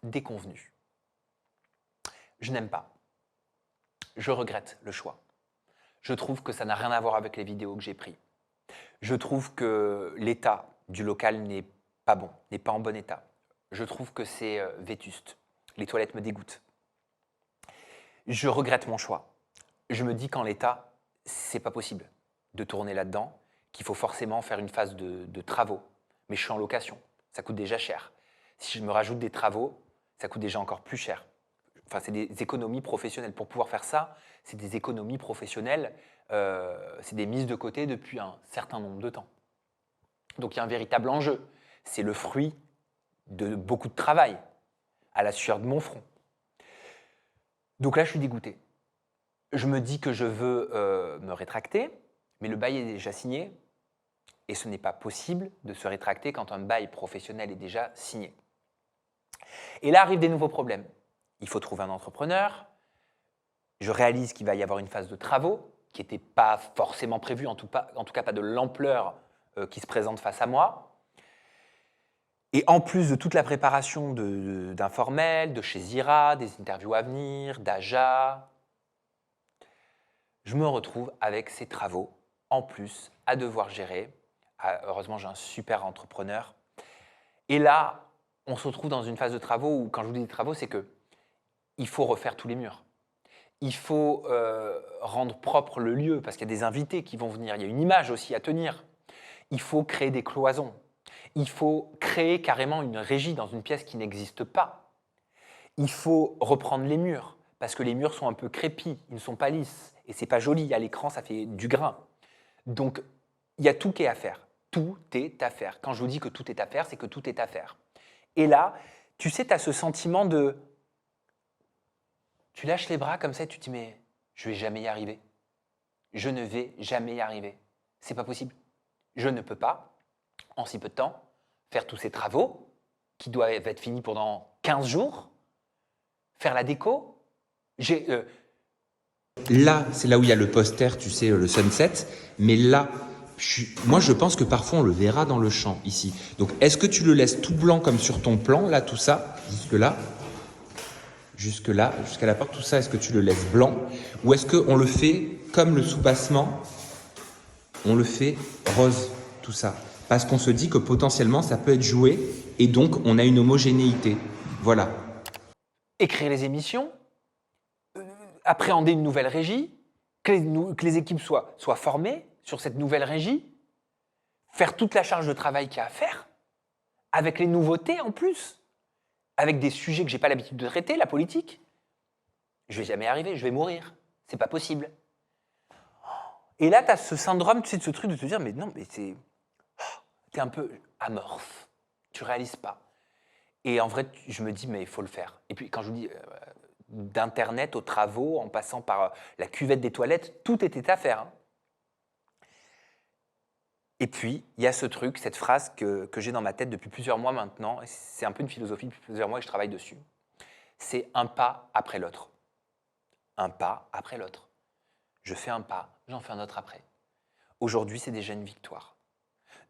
déconvenu. Je n'aime pas. Je regrette le choix. Je trouve que ça n'a rien à voir avec les vidéos que j'ai prises. Je trouve que l'état du local n'est pas bon, n'est pas en bon état. Je trouve que c'est vétuste. Les toilettes me dégoûtent. Je regrette mon choix. Je me dis qu'en l'état, c'est pas possible de tourner là-dedans, qu'il faut forcément faire une phase de travaux. Mais je suis en location, ça coûte déjà cher. Si je me rajoute des travaux, ça coûte déjà encore plus cher. Enfin, c'est des économies professionnelles. Pour pouvoir faire ça, c'est des économies professionnelles, c'est des mises de côté depuis un certain nombre de temps. Donc il y a un véritable enjeu. C'est le fruit de beaucoup de travail, à la sueur de mon front. Donc là, je suis dégoûté. Je me dis que je veux me rétracter, mais le bail est déjà signé. Et ce n'est pas possible de se rétracter quand un bail professionnel est déjà signé. Et là arrivent des nouveaux problèmes. Il faut trouver un entrepreneur. Je réalise qu'il va y avoir une phase de travaux qui n'était pas forcément prévue, en tout cas pas de l'ampleur qui se présente face à moi. Et en plus de toute la préparation d'Informel, de chez Zira, des interviews à venir, d'Aja, je me retrouve avec ces travaux en plus à devoir gérer. Heureusement, j'ai un super entrepreneur. Et là, on se retrouve dans une phase de travaux où, quand je vous dis des travaux, c'est qu'il faut refaire tous les murs. Il faut rendre propre le lieu parce qu'il y a des invités qui vont venir. Il y a une image aussi à tenir. Il faut créer des cloisons. Il faut créer carrément une régie dans une pièce qui n'existe pas. Il faut reprendre les murs parce que les murs sont un peu crépis, ils ne sont pas lisses et c'est pas joli. À l'écran, ça fait du grain. Donc, il y a tout qui est à faire. Tout est à faire. Quand je vous dis que tout est à faire, c'est que tout est à faire. Et là, tu sais, tu as ce sentiment de... Tu lâches les bras comme ça et tu te dis, mais je vais jamais y arriver. Je ne vais jamais y arriver. C'est pas possible. Je ne peux pas, en si peu de temps, faire tous ces travaux qui doivent être finis pendant 15 jours, faire la déco. Là, c'est là où il y a le poster, tu sais, le sunset. Mais là, moi, je pense que parfois, on le verra dans le champ, ici. Donc, est-ce que tu le laisses tout blanc comme sur ton plan, là, tout ça, jusque-là, jusqu'à la porte, tout ça, est-ce que tu le laisses blanc? Ou est-ce qu'on le fait comme le soubassement, on le fait rose, tout ça? Parce qu'on se dit que potentiellement, ça peut être joué, et donc, on a une homogénéité. Voilà. Écrire les émissions, appréhender une nouvelle régie, que les équipes soient formées sur cette nouvelle régie, faire toute la charge de travail qu'il y a à faire, avec les nouveautés en plus, avec des sujets que je n'ai pas l'habitude de traiter, la politique. Je ne vais jamais y arriver, je vais mourir. C'est pas possible. Et là, tu as ce syndrome, tu sais, de ce truc de te dire, mais non, mais t'es un peu amorphe. Tu réalises pas. Et en vrai, je me dis, mais il faut le faire. Et puis, quand je vous dis d'Internet aux travaux, en passant par la cuvette des toilettes, tout était à faire. Hein. Et puis, il y a ce truc, cette phrase que j'ai dans ma tête depuis plusieurs mois maintenant, et c'est un peu une philosophie depuis plusieurs mois et je travaille dessus. C'est un pas après l'autre. Un pas après l'autre. Je fais un pas, j'en fais un autre après. Aujourd'hui, c'est déjà une victoire.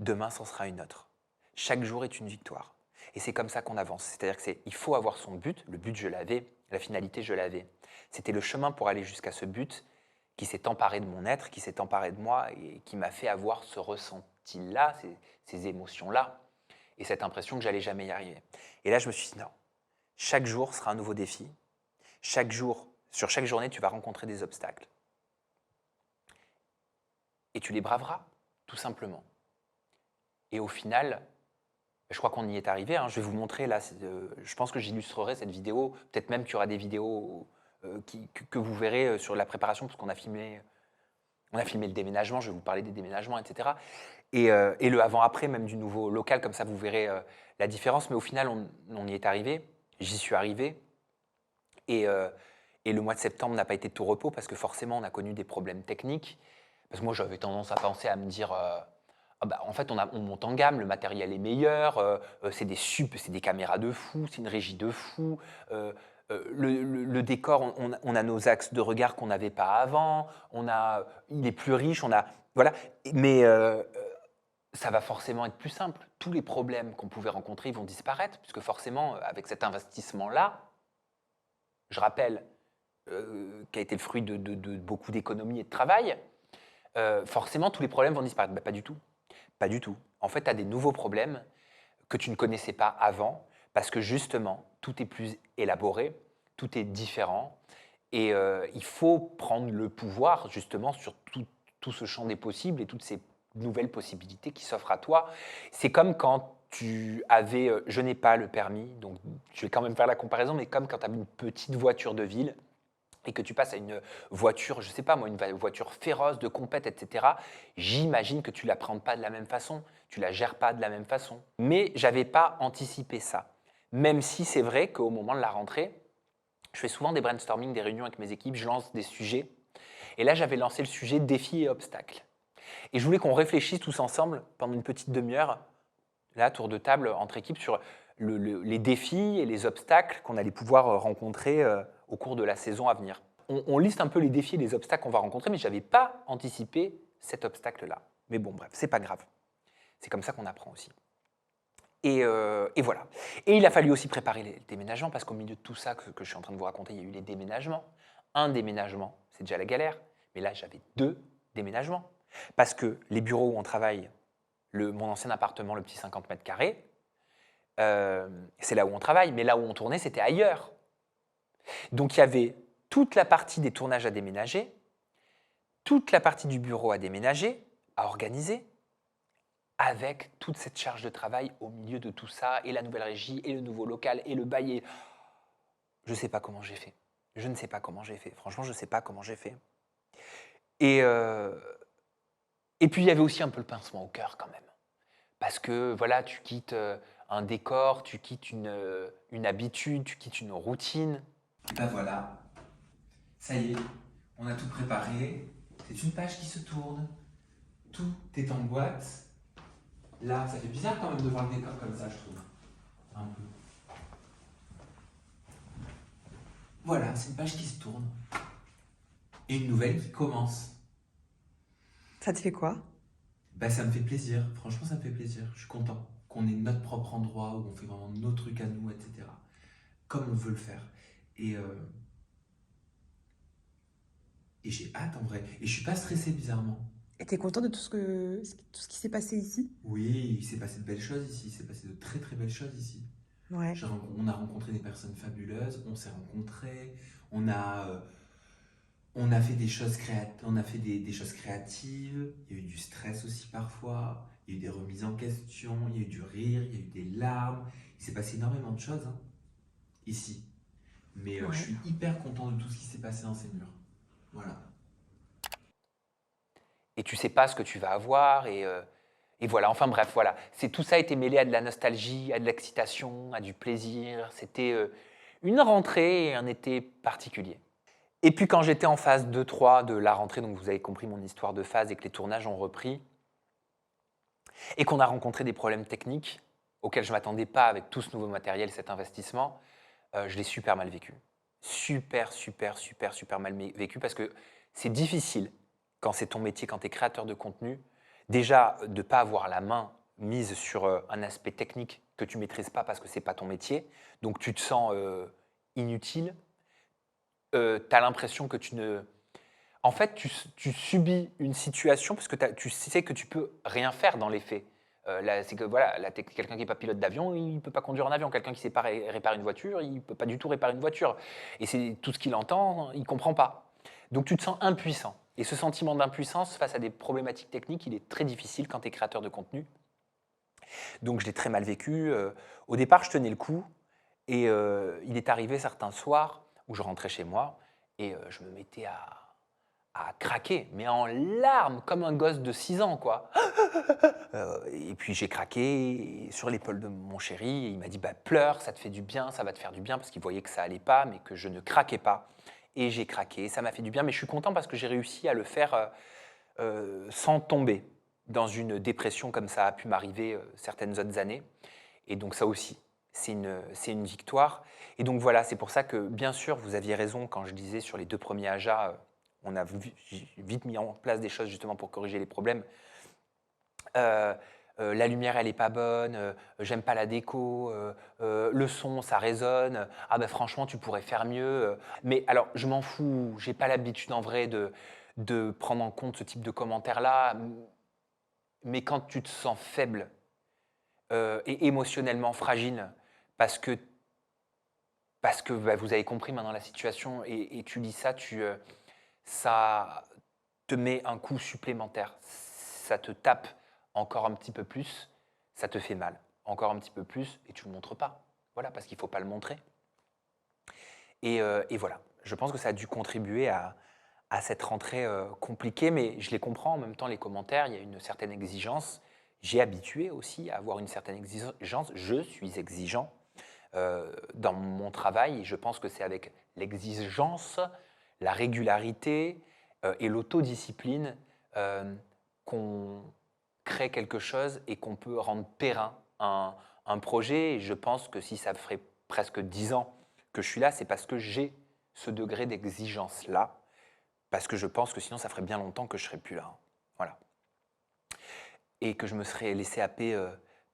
Demain, c'en sera une autre. Chaque jour est une victoire. Et c'est comme ça qu'on avance. C'est-à-dire qu'il faut avoir son but. Le but, je l'avais. La finalité, je l'avais. C'était le chemin pour aller jusqu'à ce but qui s'est emparé de mon être, qui s'est emparé de moi et qui m'a fait avoir ce ressenti-là, ces émotions-là et cette impression que j'allais jamais y arriver. Et là, je me suis dit non. Chaque jour sera un nouveau défi. Chaque jour, sur chaque journée, tu vas rencontrer des obstacles. Et tu les braveras, tout simplement. Et au final, je crois qu'on y est arrivé. Hein. Je vais vous montrer là. Je pense que j'illustrerai cette vidéo. Peut-être même qu'il y aura des vidéos que vous verrez sur la préparation, parce qu'on a filmé le déménagement. Je vais vous parler des déménagements, etc. Et le avant-après, même du nouveau local, comme ça vous verrez la différence. Mais au final, on y est arrivé. J'y suis arrivé. Et le mois de septembre n'a pas été de tout repos parce que forcément, on a connu des problèmes techniques. Parce que moi, j'avais tendance à penser, à me dire, en fait, on monte en gamme, le matériel est meilleur, c'est des caméras de fou, c'est une régie de fou, le décor, on a nos axes de regard qu'on n'avait pas avant, il est plus riche, voilà. Mais ça va forcément être plus simple. Tous les problèmes qu'on pouvait rencontrer ils vont disparaître, puisque forcément, avec cet investissement-là, je rappelle, qui a été le fruit de beaucoup d'économies et de travail, forcément, tous les problèmes vont disparaître. Pas du tout. Pas du tout. En fait, tu as des nouveaux problèmes que tu ne connaissais pas avant, parce que justement, tout est plus élaboré, tout est différent, et il faut prendre le pouvoir, justement, sur tout ce champ des possibles et toutes ces nouvelles possibilités qui s'offrent à toi. C'est comme quand tu avais, je n'ai pas le permis, donc je vais quand même faire la comparaison, mais comme quand tu avais une petite voiture de ville, et que tu passes à une voiture, je ne sais pas moi, une voiture féroce, de compète, etc., j'imagine que tu ne l'appréhendes pas de la même façon, tu ne la gères pas de la même façon. Mais je n'avais pas anticipé ça. Même si c'est vrai qu'au moment de la rentrée, je fais souvent des brainstorming, des réunions avec mes équipes, je lance des sujets. Et là, j'avais lancé le sujet défis et obstacles. Et je voulais qu'on réfléchisse tous ensemble pendant une petite demi-heure, là, tour de table, entre équipes, sur les défis et les obstacles qu'on allait pouvoir rencontrer au cours de la saison à venir. On liste un peu les défis et les obstacles qu'on va rencontrer, mais je n'avais pas anticipé cet obstacle-là. Mais bon, bref, c'est pas grave. C'est comme ça qu'on apprend aussi. Et voilà. Et il a fallu aussi préparer les déménagements, parce qu'au milieu de tout ça que je suis en train de vous raconter, il y a eu les déménagements. Un déménagement, c'est déjà la galère, mais là, j'avais 2 déménagements. Parce que les bureaux où on travaille, mon ancien appartement, le petit 50 mètres carrés, c'est là où on travaille, mais là où on tournait, c'était ailleurs. Donc il y avait toute la partie des tournages à déménager, toute la partie du bureau à déménager, à organiser, avec toute cette charge de travail au milieu de tout ça, et la nouvelle régie, et le nouveau local, et le bail. Je ne sais pas comment j'ai fait. Je ne sais pas comment j'ai fait. Franchement, je ne sais pas comment j'ai fait. Et puis, il y avait aussi un peu le pincement au cœur quand même. Parce que, voilà, tu quittes un décor, tu quittes une habitude, tu quittes une routine. Et ben voilà, ça y est, on a tout préparé. C'est une page qui se tourne. Tout est en boîte. Là, ça fait bizarre quand même de voir le décor comme ça, je trouve. Un peu. Voilà, c'est une page qui se tourne. Et une nouvelle qui commence. Ça te fait quoi? Bah, ça me fait plaisir. Franchement, ça me fait plaisir. Je suis content qu'on ait notre propre endroit où on fait vraiment nos trucs à nous, etc. Comme on veut le faire. Et j'ai hâte en vrai. Et je suis pas stressé bizarrement. Et t'es content de tout ce qui s'est passé ici? Oui, il s'est passé de belles choses ici. Il s'est passé de très très belles choses ici. Ouais. On a rencontré des personnes fabuleuses. On s'est rencontrés. On a fait des choses on a fait des choses créatives. Il y a eu du stress aussi parfois. Il y a eu des remises en question. Il y a eu du rire. Il y a eu des larmes. Il s'est passé énormément de choses hein, ici. Mais Ouais. je suis hyper content de tout ce qui s'est passé dans ces murs. Voilà. Et tu sais pas ce que tu vas avoir, et voilà, enfin bref, voilà. Tout ça a été mêlé à de la nostalgie, à de l'excitation, à du plaisir. C'était une rentrée et un été particulier. Et puis quand j'étais en phase 2-3 de la rentrée, donc vous avez compris mon histoire de phase et que les tournages ont repris, et qu'on a rencontré des problèmes techniques auxquels je ne m'attendais pas avec tout ce nouveau matériel, cet investissement, je l'ai super mal vécu. Super mal vécu, parce que c'est difficile, quand c'est ton métier, quand tu es créateur de contenu, déjà de ne pas avoir la main mise sur un aspect technique que tu ne maîtrises pas parce que ce n'est pas ton métier, donc tu te sens inutile, tu as l'impression que tu ne... En fait, tu subis une situation parce que tu sais que tu peux rien faire dans les faits. C'est que voilà, quelqu'un qui n'est pas pilote d'avion, il ne peut pas conduire un avion. Quelqu'un qui ne sait pas réparer une voiture, il ne peut pas du tout réparer une voiture. Et c'est tout ce qu'il entend, il ne comprend pas. Donc tu te sens impuissant. Et ce sentiment d'impuissance face à des problématiques techniques, il est très difficile quand tu es créateur de contenu. Donc je l'ai très mal vécu. Au départ, je tenais le coup. Et il est arrivé certains soirs où je rentrais chez moi et je me mettais à craquer, mais en larmes, comme un gosse de 6 ans, quoi. Et puis j'ai craqué sur l'épaule de mon chéri, et il m'a dit bah, pleure, ça te fait du bien, ça va te faire du bien, parce qu'il voyait que ça allait pas, mais que je ne craquais pas. Et j'ai craqué, ça m'a fait du bien, mais je suis content parce que j'ai réussi à le faire sans tomber dans une dépression comme ça a pu m'arriver certaines autres années. Et donc ça aussi, c'est une victoire. Et donc voilà, c'est pour ça que, bien sûr, vous aviez raison quand je disais sur les 2 premiers AJA, on a vite mis en place des choses justement pour corriger les problèmes. La lumière, elle n'est pas bonne, j'aime pas la déco, le son, ça résonne, ah ben franchement, tu pourrais faire mieux. Mais alors, je m'en fous, j'ai pas l'habitude en vrai de prendre en compte ce type de commentaires-là, mais quand tu te sens faible et émotionnellement fragile, parce que bah, vous avez compris maintenant la situation, et tu lis ça, ça te met un coup supplémentaire, ça te tape encore un petit peu plus, ça te fait mal, encore un petit peu plus, et tu ne le montres pas. Voilà, parce qu'il ne faut pas le montrer. Et voilà, je pense que ça a dû contribuer à cette rentrée compliquée, mais je les comprends en même temps, les commentaires, il y a une certaine exigence. J'ai habitué aussi à avoir une certaine exigence, je suis exigeant dans mon travail, et je pense que c'est avec l'exigence, la régularité et l'autodiscipline qu'on crée quelque chose et qu'on peut rendre périn un un projet et je pense que si ça ferait presque 10 ans que je suis là, c'est parce que j'ai ce degré d'exigence-là, parce que je pense que sinon ça ferait bien longtemps que je ne serais plus là. Voilà. Et que je me serais laissé happer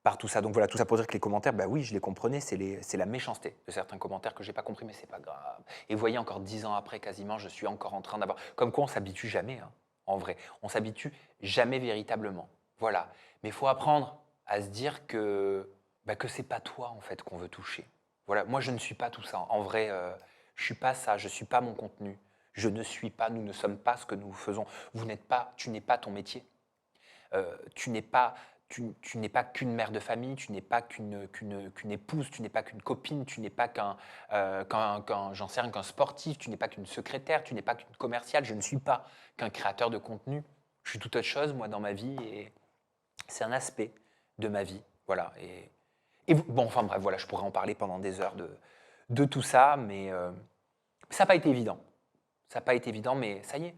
par tout ça. Donc voilà, tout ça pour dire que les commentaires, bah oui, je les comprenais, c'est la méchanceté de certains commentaires que je n'ai pas compris, mais c'est pas grave. Et vous voyez, encore 10 ans après, quasiment, je suis encore en train d'avoir... Comme quoi, on s'habitue jamais, hein, en vrai. On s'habitue jamais véritablement. Voilà. Mais il faut apprendre à se dire que c'est pas toi, en fait, qu'on veut toucher. Voilà. Moi, je ne suis pas tout ça. En vrai, je suis pas ça, je suis pas mon contenu. Je ne suis pas, nous ne sommes pas ce que nous faisons. Tu n'es pas ton métier. Tu n'es pas qu'une mère de famille, tu n'es pas qu'une épouse, tu n'es pas qu'une copine, tu n'es pas j'en sais rien, qu'un sportif, tu n'es pas qu'une secrétaire, tu n'es pas qu'une commerciale, je ne suis pas qu'un créateur de contenu. Je suis toute autre chose, moi, dans ma vie, et c'est un aspect de ma vie. Voilà. Bon, enfin bref, voilà, je pourrais en parler pendant des heures de tout ça, mais ça n'a pas été évident. Ça n'a pas été évident, mais ça y est,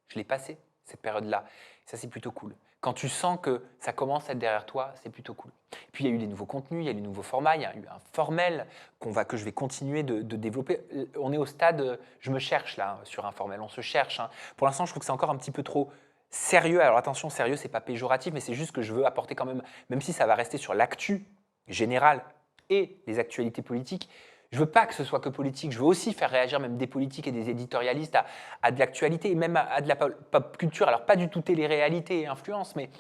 je l'ai passé, cette période-là. Ça, c'est plutôt cool. Quand tu sens que ça commence à être derrière toi, c'est plutôt cool. Puis, il y a eu les nouveaux contenus, il y a eu les nouveaux formats, il y a eu un formel que je vais continuer de développer. On est au stade, je me cherche là, sur un formel, on se cherche. Hein. Pour l'instant, je trouve que c'est encore un petit peu trop sérieux. Alors attention, sérieux, c'est pas péjoratif, mais c'est juste que je veux apporter quand même si ça va rester sur l'actu générale et les actualités politiques, je veux pas que ce soit que politique, je veux aussi faire réagir même des politiques et des éditorialistes à de l'actualité et même à de la pop culture. Alors pas du tout télé-réalité et influence, mais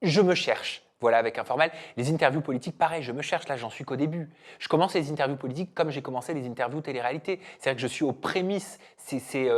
je me cherche. Voilà, avec un formel. Les interviews politiques, pareil, je me cherche. Là, j'en suis qu'au début. Je commence les interviews politiques comme j'ai commencé les interviews télé-réalité. C'est-à-dire que je suis aux prémices. C'est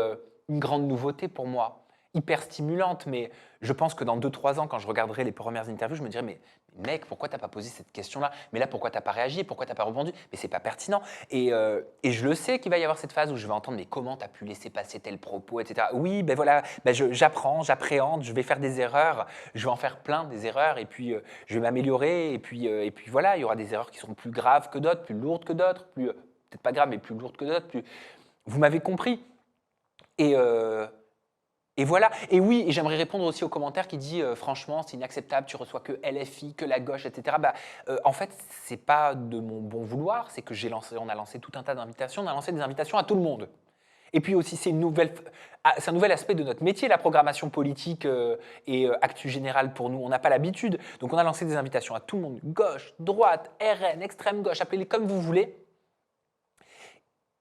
une grande nouveauté pour moi, hyper stimulante, mais je pense que dans 2-3 ans, quand je regarderai les premières interviews, je me dirai, mais mec, pourquoi t'as pas posé cette question-là? Mais là, pourquoi t'as pas réagi? Pourquoi t'as pas rebondi? Mais c'est pas pertinent. Et je le sais qu'il va y avoir cette phase où je vais entendre, mais comment t'as pu laisser passer tel propos, etc. Oui, ben voilà, j'apprends, j'appréhende, je vais faire des erreurs, je vais en faire plein des erreurs, et puis je vais m'améliorer, et puis voilà, il y aura des erreurs qui seront plus graves que d'autres, plus lourdes que d'autres, peut-être pas graves, mais plus lourdes que d'autres. Vous m'avez compris. Et voilà. Et oui, et j'aimerais répondre aussi aux commentaires qui disent franchement, c'est inacceptable, tu reçois que LFI, que la gauche, etc. En fait, c'est pas de mon bon vouloir, c'est que on a lancé tout un tas d'invitations, on a lancé des invitations à tout le monde. Et puis aussi, c'est un nouvel aspect de notre métier, la programmation politique et actu générale pour nous. On n'a pas l'habitude. Donc, on a lancé des invitations à tout le monde, gauche, droite, RN, extrême gauche, appelez-les comme vous voulez.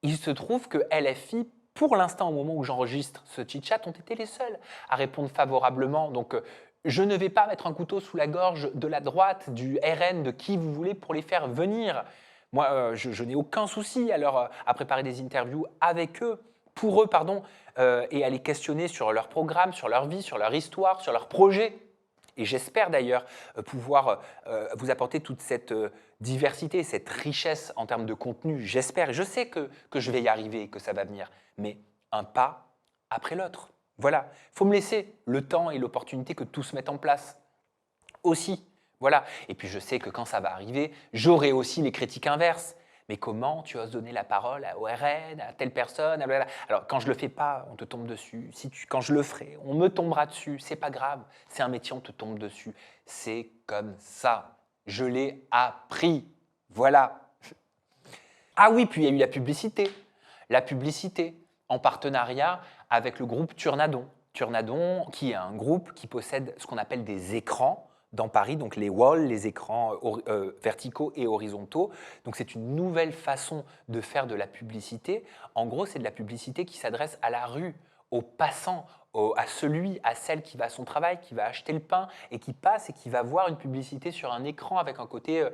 Il se trouve que LFI, pour l'instant, au moment où j'enregistre ce chit-chat, ont été les seuls à répondre favorablement. Donc, je ne vais pas mettre un couteau sous la gorge de la droite, du RN, de qui vous voulez pour les faire venir. Moi, je n'ai aucun souci à préparer des interviews avec eux, pour eux, pardon, et à les questionner sur leur programme, sur leur vie, sur leur histoire, sur leur projet. Et j'espère d'ailleurs pouvoir vous apporter toute cette diversité, cette richesse en termes de contenu. J'espère, je sais que je vais y arriver et que ça va venir, mais un pas après l'autre. Voilà, il faut me laisser le temps et l'opportunité que tout se mette en place aussi. Voilà. Et puis je sais que quand ça va arriver, j'aurai aussi les critiques inverses. Mais comment tu oses donner la parole à ORN, à telle personne, Alors, quand je ne le fais pas, on te tombe dessus. Quand je le ferai, on me tombera dessus. C'est pas grave. C'est un métier, on te tombe dessus. C'est comme ça. Je l'ai appris. Voilà. Ah oui, puis il y a eu la publicité. La publicité en partenariat avec le groupe Turnadon. Turnadon, qui est un groupe qui possède ce qu'on appelle des écrans dans Paris, donc les walls, les écrans verticaux et horizontaux. Donc c'est une nouvelle façon de faire de la publicité. En gros, c'est de la publicité qui s'adresse à la rue, aux passants, à celle qui va à son travail, qui va acheter le pain et qui passe et qui va voir une publicité sur un écran avec un côté,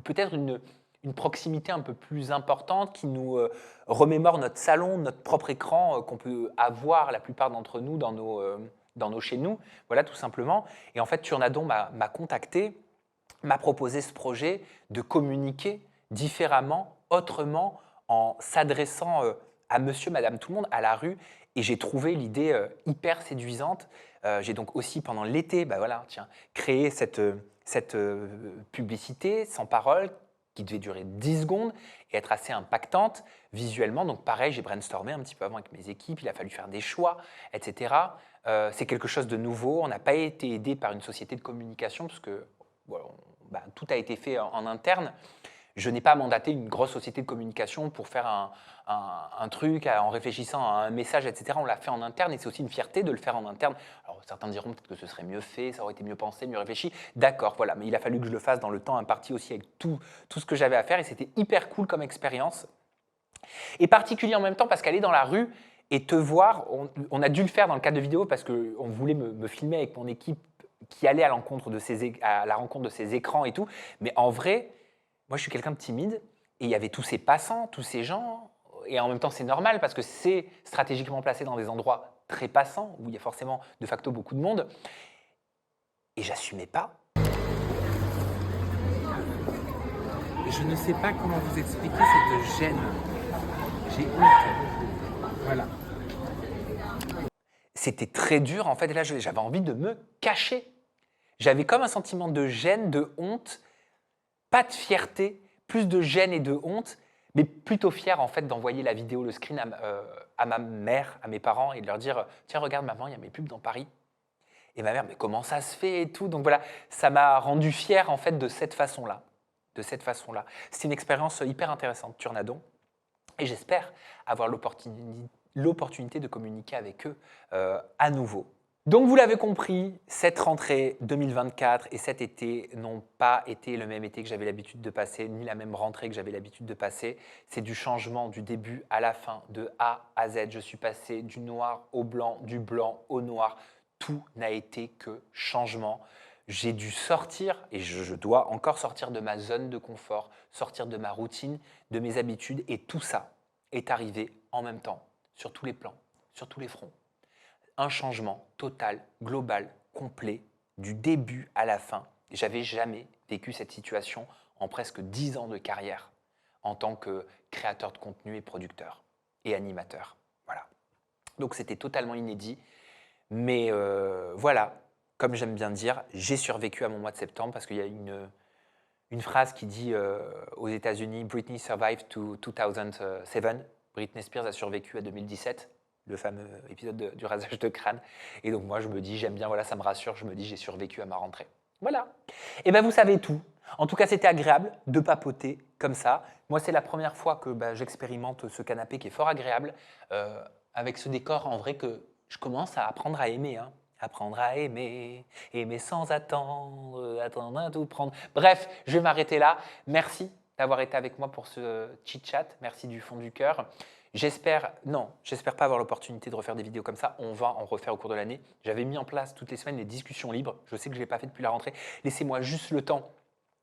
peut-être une proximité un peu plus importante qui nous remémore notre salon, notre propre écran qu'on peut avoir la plupart d'entre nous dans nos chez nous, voilà tout simplement. Et en fait, Turnadon m'a contacté, m'a proposé ce projet de communiquer différemment, autrement, en s'adressant à monsieur, madame, tout le monde, à la rue. Et j'ai trouvé l'idée hyper séduisante. J'ai donc aussi, pendant l'été, créé cette publicité sans parole qui devait durer 10 secondes et être assez impactante visuellement. Donc pareil, j'ai brainstormé un petit peu avant avec mes équipes, il a fallu faire des choix, etc. C'est quelque chose de nouveau. On n'a pas été aidé par une société de communication parce que voilà, bah, tout a été fait en interne. Je n'ai pas mandaté une grosse société de communication pour faire un truc en réfléchissant à un message, etc. On l'a fait en interne et c'est aussi une fierté de le faire en interne. Alors certains diront peut-être que ce serait mieux fait, ça aurait été mieux pensé, mieux réfléchi. D'accord, voilà, mais il a fallu que je le fasse dans le temps imparti aussi avec tout ce que j'avais à faire et c'était hyper cool comme expérience. Et particulier en même temps parce qu'aller dans la rue et te voir, on a dû le faire dans le cadre de vidéo parce qu'on voulait me filmer avec mon équipe qui allait à la rencontre de ces écrans et tout. Mais en vrai, moi je suis quelqu'un de timide et il y avait tous ces passants, tous ces gens. Et en même temps, c'est normal parce que c'est stratégiquement placé dans des endroits très passants où il y a forcément de facto beaucoup de monde. Et j'assumais pas. Je ne sais pas comment vous expliquer cette gêne. J'ai honte. Voilà. C'était très dur en fait. Et là, j'avais envie de me cacher. J'avais comme un sentiment de gêne, de honte, pas de fierté, plus de gêne et de honte, mais plutôt fier en fait d'envoyer la vidéo, le screen à ma mère, à mes parents et de leur dire « Tiens, regarde maman, il y a mes pubs dans Paris ». Et ma mère « Mais comment ça se fait ?» et tout. Donc voilà, ça m'a rendu fier en fait de cette façon-là. C'est une expérience hyper intéressante, Turnadon. Et j'espère avoir l'opportunité de communiquer avec eux à nouveau. Donc vous l'avez compris, cette rentrée 2024 et cet été n'ont pas été le même été que j'avais l'habitude de passer, ni la même rentrée que j'avais l'habitude de passer. C'est du changement du début à la fin, de A à Z. Je suis passé du noir au blanc, du blanc au noir. Tout n'a été que changement. J'ai dû sortir, et je dois encore sortir de ma zone de confort, sortir de ma routine, de mes habitudes, et tout ça est arrivé en même temps, sur tous les plans, sur tous les fronts. Un changement total, global, complet, du début à la fin. J'avais jamais vécu cette situation en presque 10 ans de carrière en tant que créateur de contenu et producteur et animateur. Voilà. Donc c'était totalement inédit, mais voilà, comme j'aime bien dire, j'ai survécu à mon mois de septembre parce qu'il y a une phrase qui dit aux États-Unis, Britney survived to 2007. Britney Spears a survécu à 2017. Le fameux épisode du rasage de crâne. Et donc moi, je me dis, j'aime bien, voilà, ça me rassure, je me dis, j'ai survécu à ma rentrée. Voilà. Et bien, vous savez tout. En tout cas, c'était agréable de papoter comme ça. Moi, c'est la première fois que j'expérimente ce canapé qui est fort agréable, avec ce décor, en vrai, que je commence à apprendre à aimer. Hein. Apprendre à aimer, aimer sans attendre, attendre à tout prendre. Bref, je vais m'arrêter là. Merci d'avoir été avec moi pour ce chit-chat. Merci du fond du cœur. J'espère pas avoir l'opportunité de refaire des vidéos comme ça. On va en refaire au cours de l'année. J'avais mis en place toutes les semaines les discussions libres. Je sais que je ne l'ai pas fait depuis la rentrée. Laissez-moi juste le temps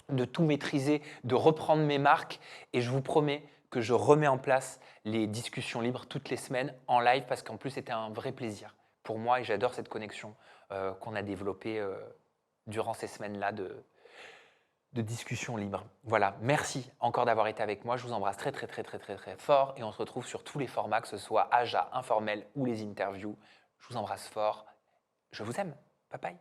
de tout maîtriser, de reprendre mes marques. Et je vous promets que je remets en place les discussions libres toutes les semaines en live parce qu'en plus, c'était un vrai plaisir pour moi et j'adore cette connexion qu'on a développée durant ces semaines-là de discussion libre. Voilà, merci encore d'avoir été avec moi. Je vous embrasse très fort et on se retrouve sur tous les formats, que ce soit AJA, informel ou les interviews. Je vous embrasse fort. Je vous aime. Bye bye.